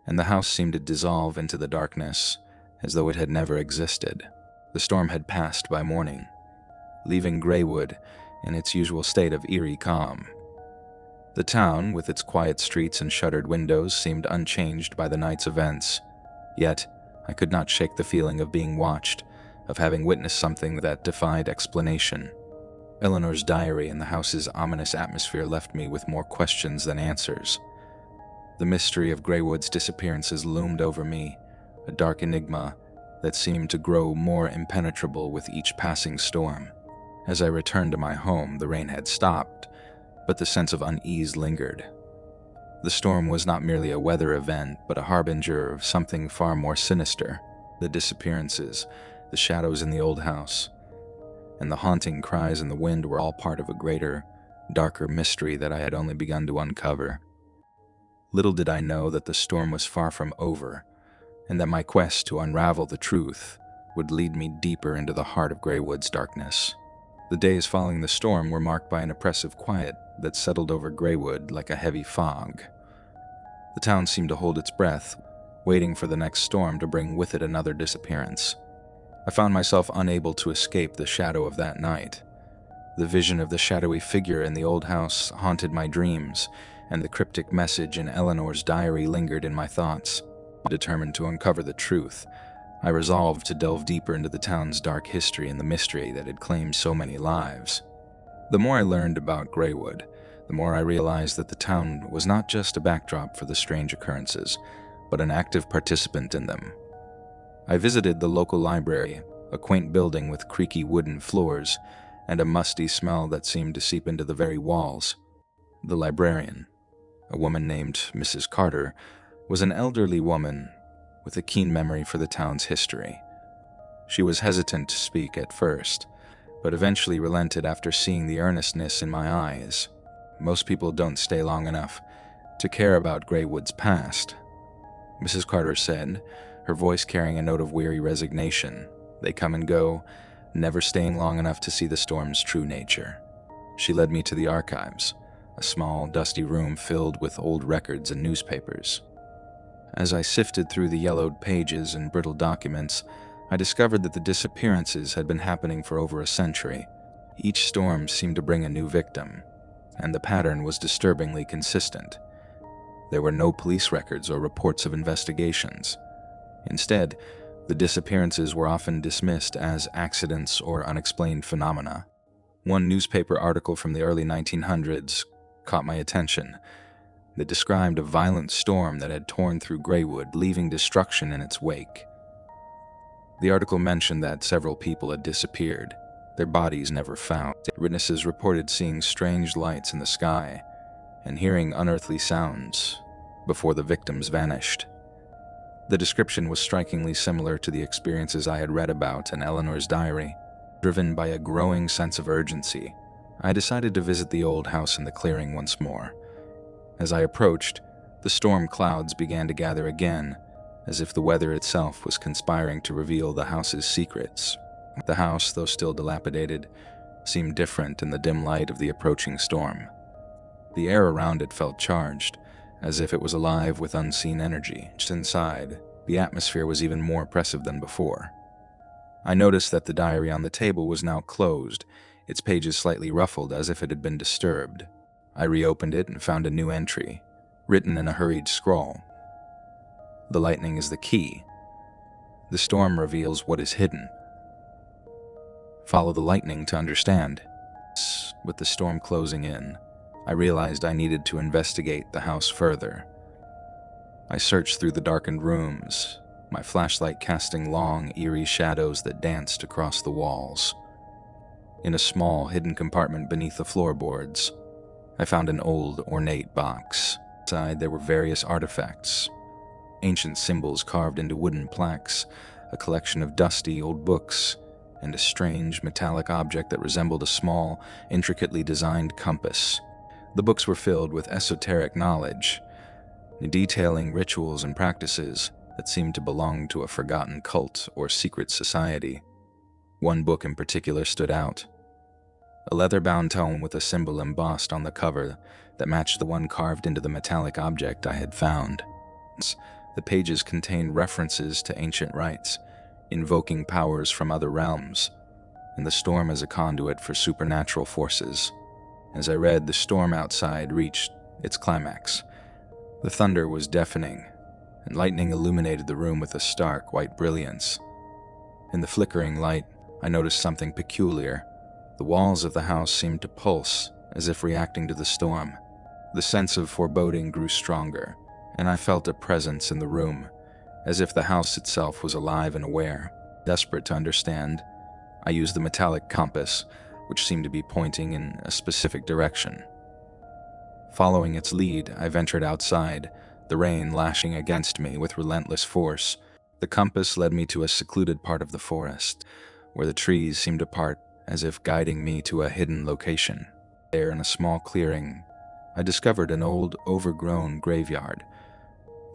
and the house seemed to dissolve into the darkness, as though it had never existed. The storm had passed by morning, leaving Greywood in its usual state of eerie calm. The town, with its quiet streets and shuttered windows, seemed unchanged by the night's events. Yet, I could not shake the feeling of being watched, of having witnessed something that defied explanation. Eleanor's diary and the house's ominous atmosphere left me with more questions than answers. The mystery of Greywood's disappearances loomed over me, a dark enigma that seemed to grow more impenetrable with each passing storm. As I returned to my home, the rain had stopped, but the sense of unease lingered. The storm was not merely a weather event, but a harbinger of something far more sinister. The disappearances, the shadows in the old house, and the haunting cries in the wind were all part of a greater, darker mystery that I had only begun to uncover. Little did I know that the storm was far from over, and that my quest to unravel the truth would lead me deeper into the heart of Greywood's darkness. The days following the storm were marked by an oppressive quiet that settled over Greywood like a heavy fog. The town seemed to hold its breath, waiting for the next storm to bring with it another disappearance. I found myself unable to escape the shadow of that night. The vision of the shadowy figure in the old house haunted my dreams, and the cryptic message in Eleanor's diary lingered in my thoughts. Determined to uncover the truth, I resolved to delve deeper into the town's dark history and the mystery that had claimed so many lives. The more I learned about Greywood, the more I realized that the town was not just a backdrop for the strange occurrences, but an active participant in them. I visited the local library, a quaint building with creaky wooden floors and a musty smell that seemed to seep into the very walls. The librarian, a woman named Mrs. Carter, was an elderly woman with a keen memory for the town's history. She was hesitant to speak at first, but eventually relented after seeing the earnestness in my eyes. Most people don't stay long enough to care about Greywood's past, Mrs. Carter said, her voice carrying a note of weary resignation. They come and go, never staying long enough to see the storm's true nature. She led me to the archives, a small, dusty room filled with old records and newspapers. As I sifted through the yellowed pages and brittle documents, I discovered that the disappearances had been happening for over a century. Each storm seemed to bring a new victim, and the pattern was disturbingly consistent. There were no police records or reports of investigations. Instead, the disappearances were often dismissed as accidents or unexplained phenomena. One newspaper article from the early 1900s caught my attention. It described a violent storm that had torn through Greywood, leaving destruction in its wake. The article mentioned that several people had disappeared, their bodies never found. Witnesses reported seeing strange lights in the sky and hearing unearthly sounds before the victims vanished. The description was strikingly similar to the experiences I had read about in Eleanor's diary. Driven by a growing sense of urgency, I decided to visit the old house in the clearing once more. As I approached, the storm clouds began to gather again, as if the weather itself was conspiring to reveal the house's secrets. The house, though still dilapidated, seemed different in the dim light of the approaching storm. The air around it felt charged, as if it was alive with unseen energy. Just inside, the atmosphere was even more oppressive than before. I noticed that the diary on the table was now closed, its pages slightly ruffled as if it had been disturbed. I reopened it and found a new entry, written in a hurried scrawl. The lightning is the key. The storm reveals what is hidden. Follow the lightning to understand. With the storm closing in, I realized I needed to investigate the house further. I searched through the darkened rooms, my flashlight casting long, eerie shadows that danced across the walls. In a small, hidden compartment beneath the floorboards, I found an old, ornate box. Inside, there were various artifacts, ancient symbols carved into wooden plaques, a collection of dusty old books, and a strange metallic object that resembled a small, intricately designed compass. The books were filled with esoteric knowledge, detailing rituals and practices that seemed to belong to a forgotten cult or secret society. One book in particular stood out, a leather-bound tome with a symbol embossed on the cover that matched the one carved into the metallic object I had found. The pages contained references to ancient rites, invoking powers from other realms, and the storm as a conduit for supernatural forces. As I read, the storm outside reached its climax. The thunder was deafening, and lightning illuminated the room with a stark white brilliance. In the flickering light, I noticed something peculiar. The walls of the house seemed to pulse, as if reacting to the storm. The sense of foreboding grew stronger, and I felt a presence in the room, as if the house itself was alive and aware. Desperate to understand, I used the metallic compass, which seemed to be pointing in a specific direction. Following its lead, I ventured outside, the rain lashing against me with relentless force. The compass led me to a secluded part of the forest, where the trees seemed to part as if guiding me to a hidden location. There, in a small clearing, I discovered an old, overgrown graveyard.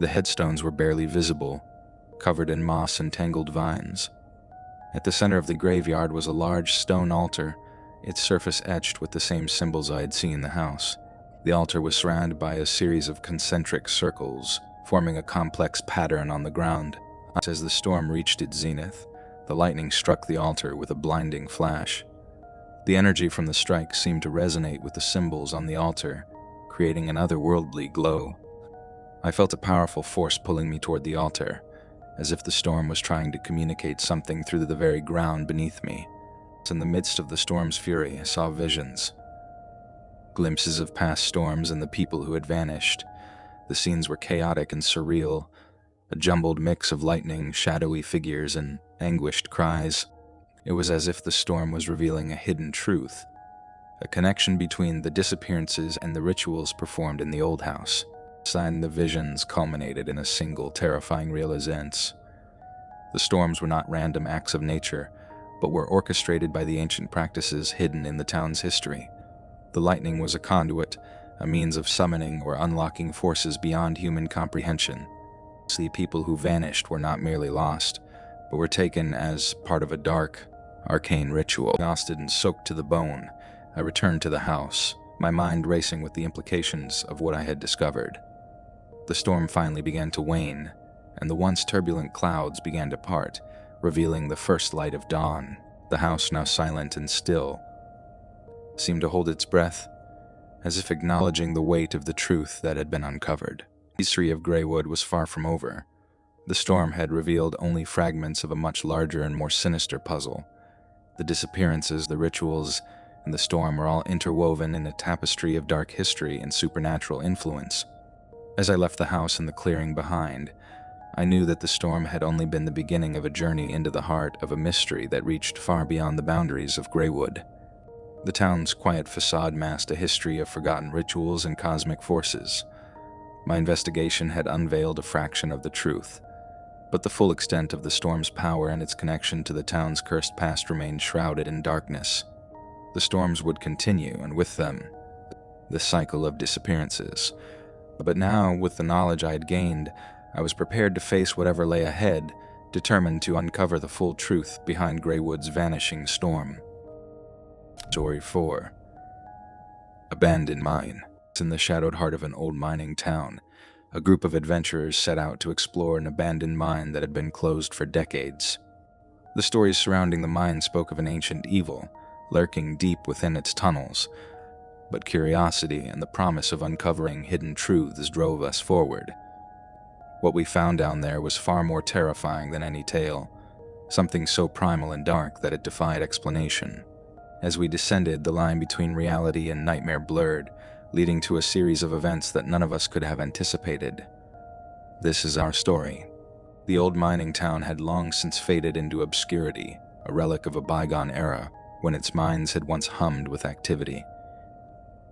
The headstones were barely visible, covered in moss and tangled vines. At the center of the graveyard was a large stone altar, its surface etched with the same symbols I had seen in the house. The altar was surrounded by a series of concentric circles, forming a complex pattern on the ground. As the storm reached its zenith, the lightning struck the altar with a blinding flash. The energy from the strike seemed to resonate with the symbols on the altar, creating an otherworldly glow. I felt a powerful force pulling me toward the altar, as if the storm was trying to communicate something through the very ground beneath me. In the midst of the storm's fury, I saw visions. Glimpses of past storms and the people who had vanished. The scenes were chaotic and surreal, a jumbled mix of lightning, shadowy figures, and anguished cries. It was as if the storm was revealing a hidden truth, a connection between the disappearances and the rituals performed in the old house. The visions culminated in a single terrifying realization. The storms were not random acts of nature, but were orchestrated by the ancient practices hidden in the town's history. The lightning was a conduit, a means of summoning or unlocking forces beyond human comprehension. The people who vanished were not merely lost, but were taken as part of a dark, arcane ritual. Exhausted and soaked to the bone, I returned to the house, my mind racing with the implications of what I had discovered. The storm finally began to wane, and the once turbulent clouds began to part, revealing the first light of dawn. The house, now silent and still, seemed to hold its breath, as if acknowledging the weight of the truth that had been uncovered. The history of Greywood was far from over. The storm had revealed only fragments of a much larger and more sinister puzzle. The disappearances, the rituals, and the storm were all interwoven in a tapestry of dark history and supernatural influence. As I left the house and the clearing behind, I knew that the storm had only been the beginning of a journey into the heart of a mystery that reached far beyond the boundaries of Greywood. The town's quiet facade masked a history of forgotten rituals and cosmic forces. My investigation had unveiled a fraction of the truth, but the full extent of the storm's power and its connection to the town's cursed past remained shrouded in darkness. The storms would continue, and with them, the cycle of disappearances. But now, with the knowledge I had gained, I was prepared to face whatever lay ahead, determined to uncover the full truth behind Greywood's vanishing storm. Story 4. Abandoned Mine. In the shadowed heart of an old mining town, a group of adventurers set out to explore an abandoned mine that had been closed for decades. The stories surrounding the mine spoke of an ancient evil, lurking deep within its tunnels, but curiosity and the promise of uncovering hidden truths drove us forward. What we found down there was far more terrifying than any tale, something so primal and dark that it defied explanation. As we descended, the line between reality and nightmare blurred, leading to a series of events that none of us could have anticipated. This is our story. The old mining town had long since faded into obscurity, a relic of a bygone era when its mines had once hummed with activity.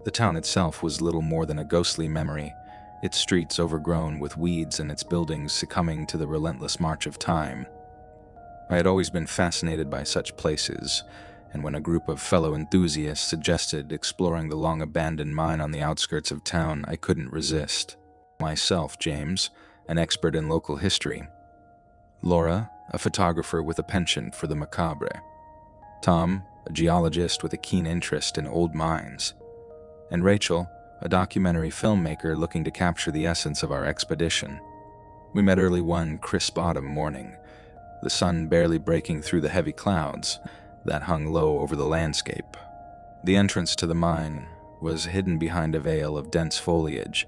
The town itself was little more than a ghostly memory, its streets overgrown with weeds and its buildings succumbing to the relentless march of time. I had always been fascinated by such places, and when a group of fellow enthusiasts suggested exploring the long-abandoned mine on the outskirts of town, I couldn't resist. Myself, James, an expert in local history. Laura, a photographer with a penchant for the macabre. Tom, a geologist with a keen interest in old mines. And Rachel, a documentary filmmaker looking to capture the essence of our expedition. We met early one crisp autumn morning, the sun barely breaking through the heavy clouds that hung low over the landscape. The entrance to the mine was hidden behind a veil of dense foliage.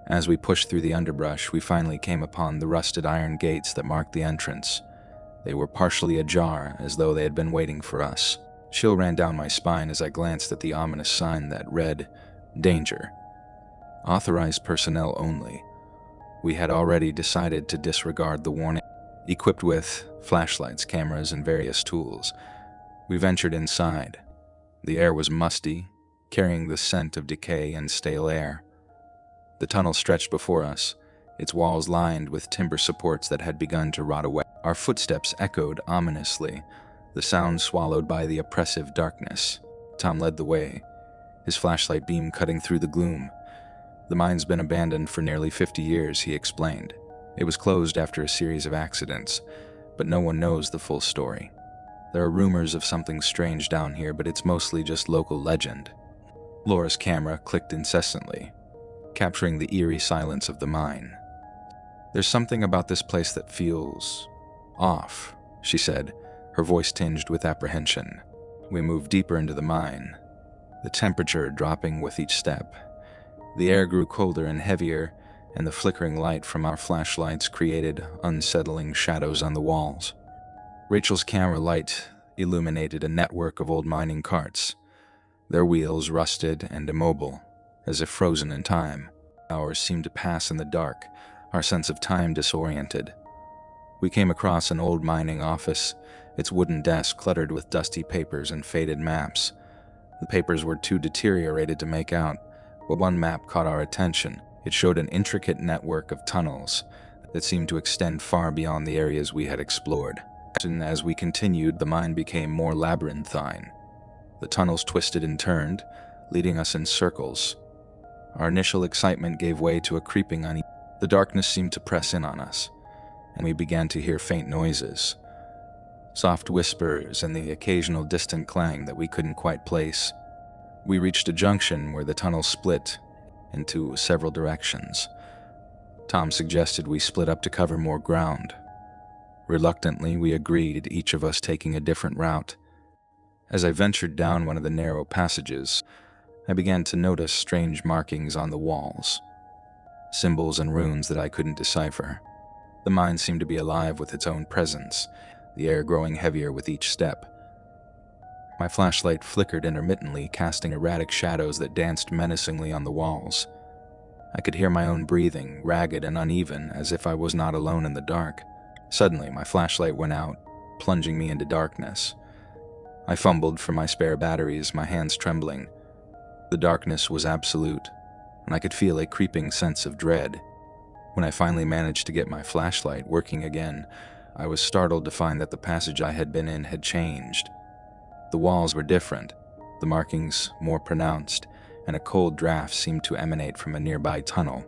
As we pushed through the underbrush, we finally came upon the rusted iron gates that marked the entrance. They were partially ajar, as though they had been waiting for us. Chill ran down my spine as I glanced at the ominous sign that read, "Danger. Authorized personnel only." We had already decided to disregard the warning. Equipped with flashlights, cameras, and various tools, we ventured inside. The air was musty, carrying the scent of decay and stale air. The tunnel stretched before us, its walls lined with timber supports that had begun to rot away. Our footsteps echoed ominously, the sound swallowed by the oppressive darkness. Tom led the way, his flashlight beam cutting through the gloom. "The mine's been abandoned for nearly 50 years, he explained. It was closed after a series of accidents, but no one knows the full story. There are rumors of something strange down here, but it's mostly just local legend." Laura's camera clicked incessantly, capturing the eerie silence of the mine. "There's something about this place that feels off," she said, her voice tinged with apprehension. We moved deeper into the mine, the temperature dropping with each step. The air grew colder and heavier, and the flickering light from our flashlights created unsettling shadows on the walls. Rachel's camera light illuminated a network of old mining carts, their wheels rusted and immobile, as if frozen in time. Hours seemed to pass in the dark, our sense of time disoriented. We came across an old mining office, its wooden desk cluttered with dusty papers and faded maps. The papers were too deteriorated to make out, but one map caught our attention. It showed an intricate network of tunnels that seemed to extend far beyond the areas we had explored. And as we continued, the mine became more labyrinthine. The tunnels twisted and turned, leading us in circles. Our initial excitement gave way to a creeping unease. The darkness seemed to press in on us, and we began to hear faint noises, soft whispers and the occasional distant clang that we couldn't quite place. We reached a junction where the tunnel split into several directions. Tom suggested we split up to cover more ground. Reluctantly, we agreed, each of us taking a different route. As I ventured down one of the narrow passages, I began to notice strange markings on the walls, symbols and runes that I couldn't decipher. The mine seemed to be alive with its own presence, the air growing heavier with each step. My flashlight flickered intermittently, casting erratic shadows that danced menacingly on the walls. I could hear my own breathing, ragged and uneven, as if I was not alone in the dark. Suddenly, my flashlight went out, plunging me into darkness. I fumbled for my spare batteries, my hands trembling. The darkness was absolute, and I could feel a creeping sense of dread. When I finally managed to get my flashlight working again, I was startled to find that the passage I had been in had changed. The walls were different, the markings more pronounced, and a cold draft seemed to emanate from a nearby tunnel.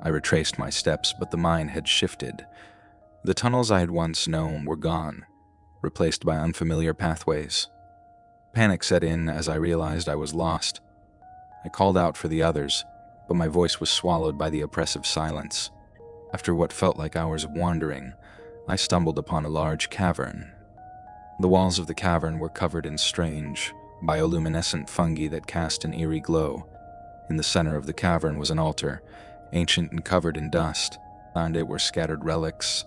I retraced my steps, but the mine had shifted. The tunnels I had once known were gone, replaced by unfamiliar pathways. Panic set in as I realized I was lost. I called out for the others, but my voice was swallowed by the oppressive silence. After what felt like hours of wandering, I stumbled upon a large cavern. The walls of the cavern were covered in strange, bioluminescent fungi that cast an eerie glow. In the center of the cavern was an altar, ancient and covered in dust. Around it were scattered relics,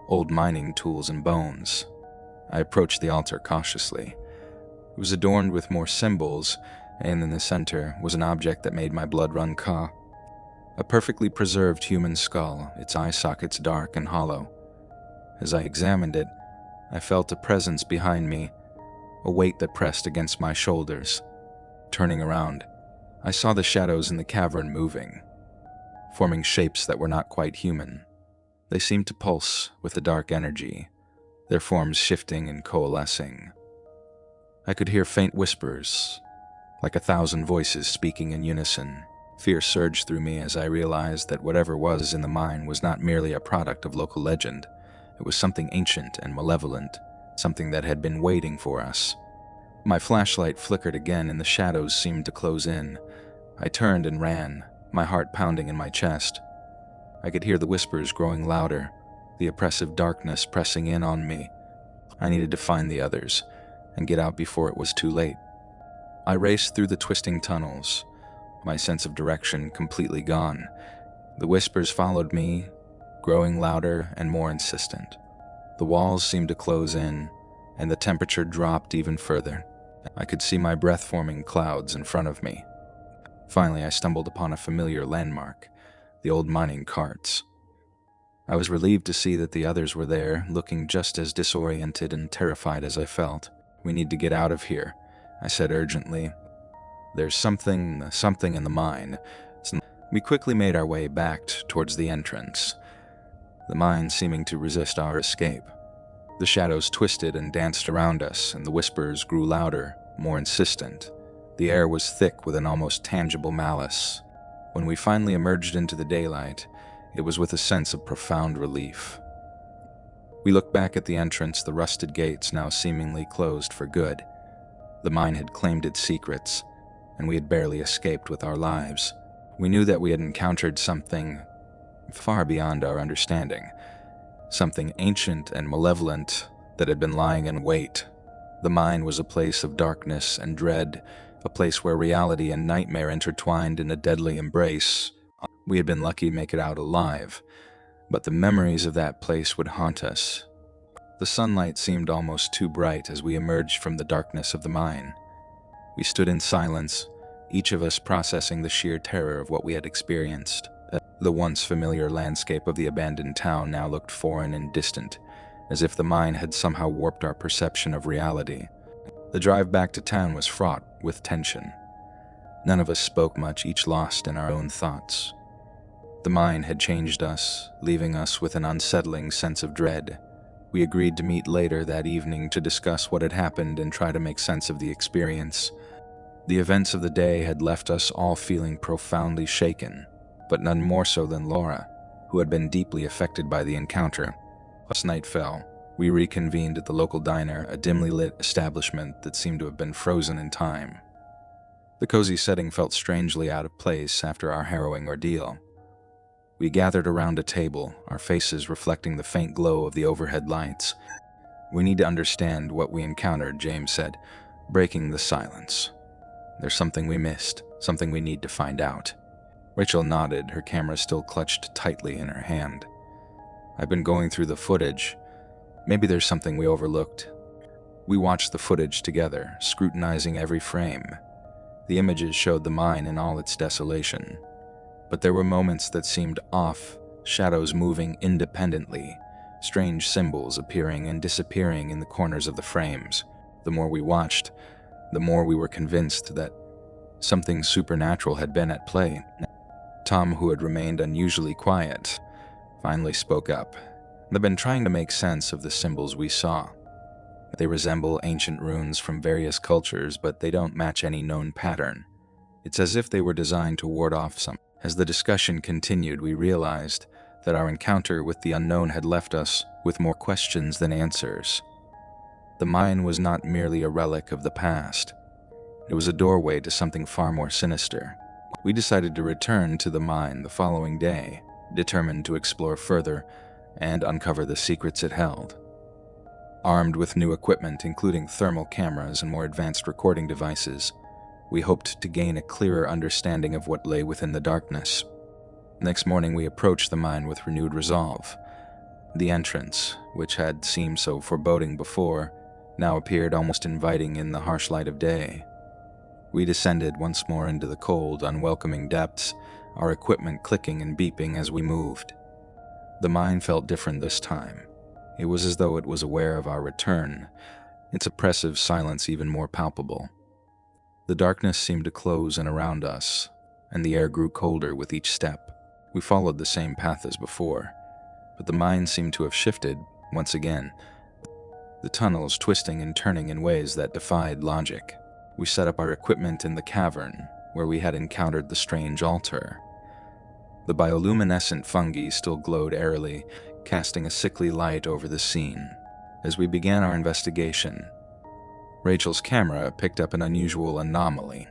old mining tools and bones. I approached the altar cautiously. It was adorned with more symbols, and in the center was an object that made my blood run. A perfectly preserved human skull, its eye sockets dark and hollow. As I examined it, I felt a presence behind me, a weight that pressed against my shoulders. Turning around, I saw the shadows in the cavern moving, forming shapes that were not quite human. They seemed to pulse with the dark energy, their forms shifting and coalescing. I could hear faint whispers, like 1,000 voices speaking in unison. Fear surged through me as I realized that whatever was in the mine was not merely a product of local legend. It was something ancient and malevolent, something that had been waiting for us. My flashlight flickered again and the shadows seemed to close in. I turned and ran, my heart pounding in my chest. I could hear the whispers growing louder, the oppressive darkness pressing in on me. I needed to find the others and get out before it was too late. I raced through the twisting tunnels, my sense of direction completely gone. The whispers followed me, growing louder and more insistent. The walls seemed to close in, and the temperature dropped even further. I could see my breath forming clouds in front of me. Finally, I stumbled upon a familiar landmark, the old mining carts. I was relieved to see that the others were there, looking just as disoriented and terrified as I felt. "We need to get out of here," I said urgently. "There's something in the mine." We quickly made our way back towards the entrance, the mine seeming to resist our escape. The shadows twisted and danced around us, and the whispers grew louder, more insistent. The air was thick with an almost tangible malice. When we finally emerged into the daylight, it was with a sense of profound relief. We looked back at the entrance, the rusted gates now seemingly closed for good. The mine had claimed its secrets, and we had barely escaped with our lives. We knew that we had encountered something far beyond our understanding, something ancient and malevolent that had been lying in wait. The mine was a place of darkness and dread, a place where reality and nightmare intertwined in a deadly embrace. We had been lucky to make it out alive, but the memories of that place would haunt us. The sunlight seemed almost too bright as we emerged from the darkness of the mine. We stood in silence, each of us processing the sheer terror of what we had experienced. The once familiar landscape of the abandoned town now looked foreign and distant, as if the mine had somehow warped our perception of reality. The drive back to town was fraught with tension. None of us spoke much, each lost in our own thoughts. The mine had changed us, leaving us with an unsettling sense of dread. We agreed to meet later that evening to discuss what had happened and try to make sense of the experience. The events of the day had left us all feeling profoundly shaken, but none more so than Laura, who had been deeply affected by the encounter. As night fell, we reconvened at the local diner, a dimly lit establishment that seemed to have been frozen in time. The cozy setting felt strangely out of place after our harrowing ordeal. We gathered around a table, our faces reflecting the faint glow of the overhead lights. "We need to understand what we encountered," James said, breaking the silence. "There's something we missed, something we need to find out." Rachel nodded, her camera still clutched tightly in her hand. "I've been going through the footage. Maybe there's something we overlooked." We watched the footage together, scrutinizing every frame. The images showed the mine in all its desolation, but there were moments that seemed off, shadows moving independently, strange symbols appearing and disappearing in the corners of the frames. The more we watched, the more we were convinced that something supernatural had been at play. Tom, who had remained unusually quiet, finally spoke up. "They've been trying to make sense of the symbols we saw. They resemble ancient runes from various cultures, but they don't match any known pattern. It's as if they were designed to ward off some." As the discussion continued, we realized that our encounter with the unknown had left us with more questions than answers. The mine was not merely a relic of the past. It was a doorway to something far more sinister. We decided to return to the mine the following day, determined to explore further and uncover the secrets it held. Armed with new equipment, including thermal cameras and more advanced recording devices, we hoped to gain a clearer understanding of what lay within the darkness. Next morning, we approached the mine with renewed resolve. The entrance, which had seemed so foreboding before, now appeared almost inviting in the harsh light of day. We descended once more into the cold, unwelcoming depths, our equipment clicking and beeping as we moved. The mine felt different this time. It was as though it was aware of our return, its oppressive silence even more palpable. The darkness seemed to close in around us, and the air grew colder with each step. We followed the same path as before, but the mind seemed to have shifted once again, the tunnels twisting and turning in ways that defied logic. We set up our equipment in the cavern where we had encountered the strange altar. The bioluminescent fungi still glowed airily, casting a sickly light over the scene. As we began our investigation, Rachel's camera picked up an unusual anomaly,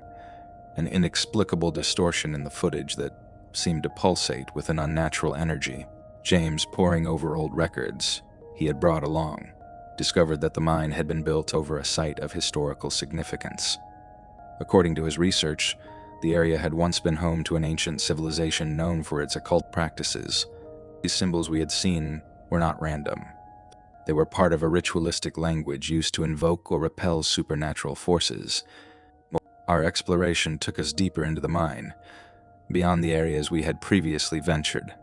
an inexplicable distortion in the footage that seemed to pulsate with an unnatural energy. James, poring over old records he had brought along, discovered that the mine had been built over a site of historical significance. According to his research, the area had once been home to an ancient civilization known for its occult practices. These symbols we had seen were not random. They were part of a ritualistic language used to invoke or repel supernatural forces. Our exploration took us deeper into the mine, beyond the areas we had previously ventured.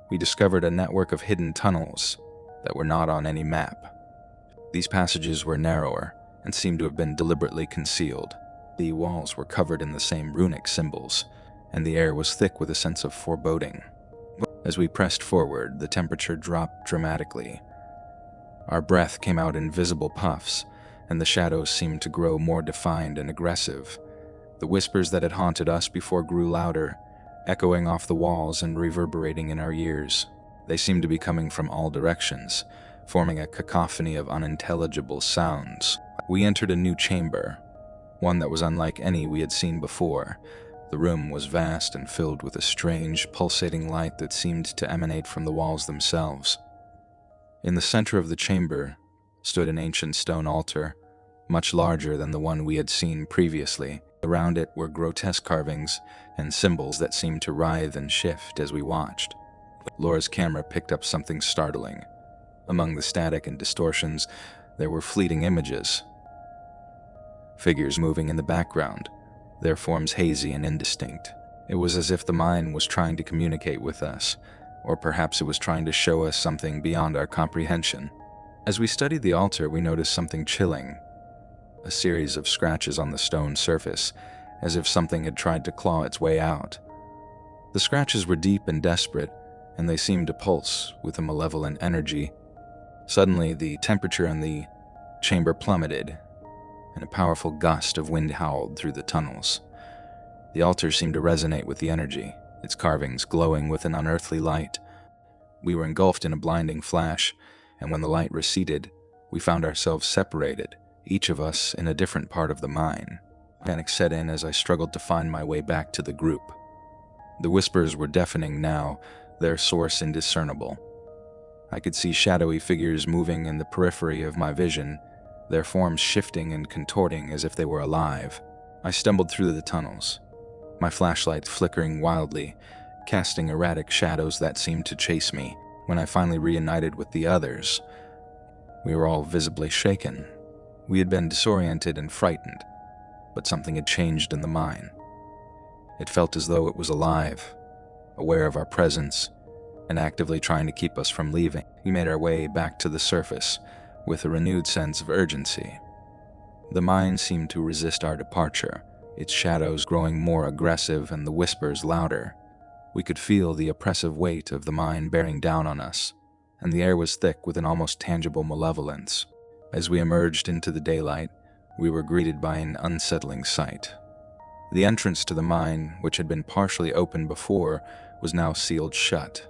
We discovered a network of hidden tunnels that were not on any map. These passages were narrower and seemed to have been deliberately concealed. The walls were covered in the same runic symbols, and the air was thick with a sense of foreboding. As we pressed forward, the temperature dropped dramatically. Our breath came out in visible puffs, and the shadows seemed to grow more defined and aggressive. The whispers that had haunted us before grew louder, echoing off the walls and reverberating in our ears. They seemed to be coming from all directions, forming a cacophony of unintelligible sounds. We entered a new chamber, one that was unlike any we had seen before. The room was vast and filled with a strange, pulsating light that seemed to emanate from the walls themselves. In the center of the chamber stood an ancient stone altar, much larger than the one we had seen previously. Around it were grotesque carvings and symbols that seemed to writhe and shift as we watched. Laura's camera picked up something startling. Among the static and distortions, there were fleeting images. Figures moving in the background, their forms hazy and indistinct. It was as if the mind was trying to communicate with us, or perhaps it was trying to show us something beyond our comprehension. As we studied the altar, we noticed something chilling. A series of scratches on the stone surface, as if something had tried to claw its way out. The scratches were deep and desperate, and they seemed to pulse with a malevolent energy. Suddenly, the temperature in the chamber plummeted, and a powerful gust of wind howled through the tunnels. The altar seemed to resonate with the energy, its carvings glowing with an unearthly light. We were engulfed in a blinding flash, and when the light receded, we found ourselves separated, each of us in a different part of the mine. Panic set in as I struggled to find my way back to the group. The whispers were deafening now, their source indiscernible. I could see shadowy figures moving in the periphery of my vision, their forms shifting and contorting as if they were alive. I stumbled through the tunnels, my flashlight flickering wildly, casting erratic shadows that seemed to chase me. When I finally reunited with the others, we were all visibly shaken. We had been disoriented and frightened, but something had changed in the mine. It felt as though it was alive, aware of our presence, and actively trying to keep us from leaving. We made our way back to the surface with a renewed sense of urgency. The mine seemed to resist our departure, its shadows growing more aggressive and the whispers louder. We could feel the oppressive weight of the mine bearing down on us, and the air was thick with an almost tangible malevolence. As we emerged into the daylight, we were greeted by an unsettling sight. The entrance to the mine, which had been partially open before, was now sealed shut.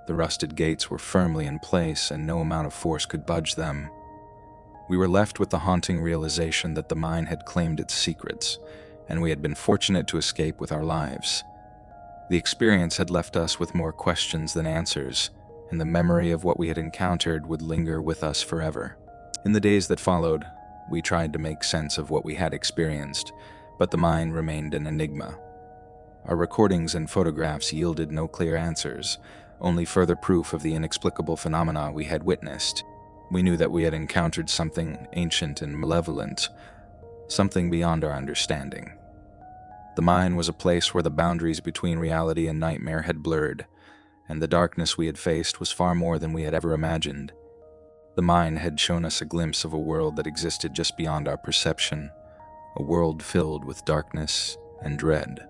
The rusted gates were firmly in place, and no amount of force could budge them. We were left with the haunting realization that the mine had claimed its secrets, and we had been fortunate to escape with our lives. The experience had left us with more questions than answers, and the memory of what we had encountered would linger with us forever. In the days that followed, we tried to make sense of what we had experienced, but the mine remained an enigma. Our recordings and photographs yielded no clear answers, only further proof of the inexplicable phenomena we had witnessed. We knew that we had encountered something ancient and malevolent, something beyond our understanding. The mine was a place where the boundaries between reality and nightmare had blurred, and the darkness we had faced was far more than we had ever imagined. The mine had shown us a glimpse of a world that existed just beyond our perception, a world filled with darkness and dread.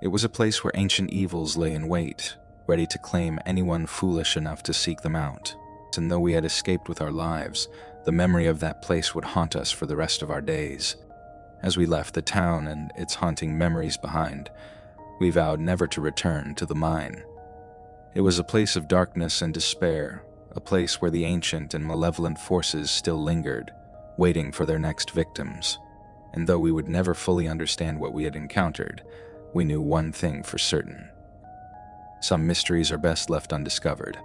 It was a place where ancient evils lay in wait, ready to claim anyone foolish enough to seek them out. And though we had escaped with our lives, the memory of that place would haunt us for the rest of our days. As we left the town and its haunting memories behind, we vowed never to return to the mine. It was a place of darkness and despair, a place where the ancient and malevolent forces still lingered, waiting for their next victims. And though we would never fully understand what we had encountered, we knew one thing for certain: some mysteries are best left undiscovered.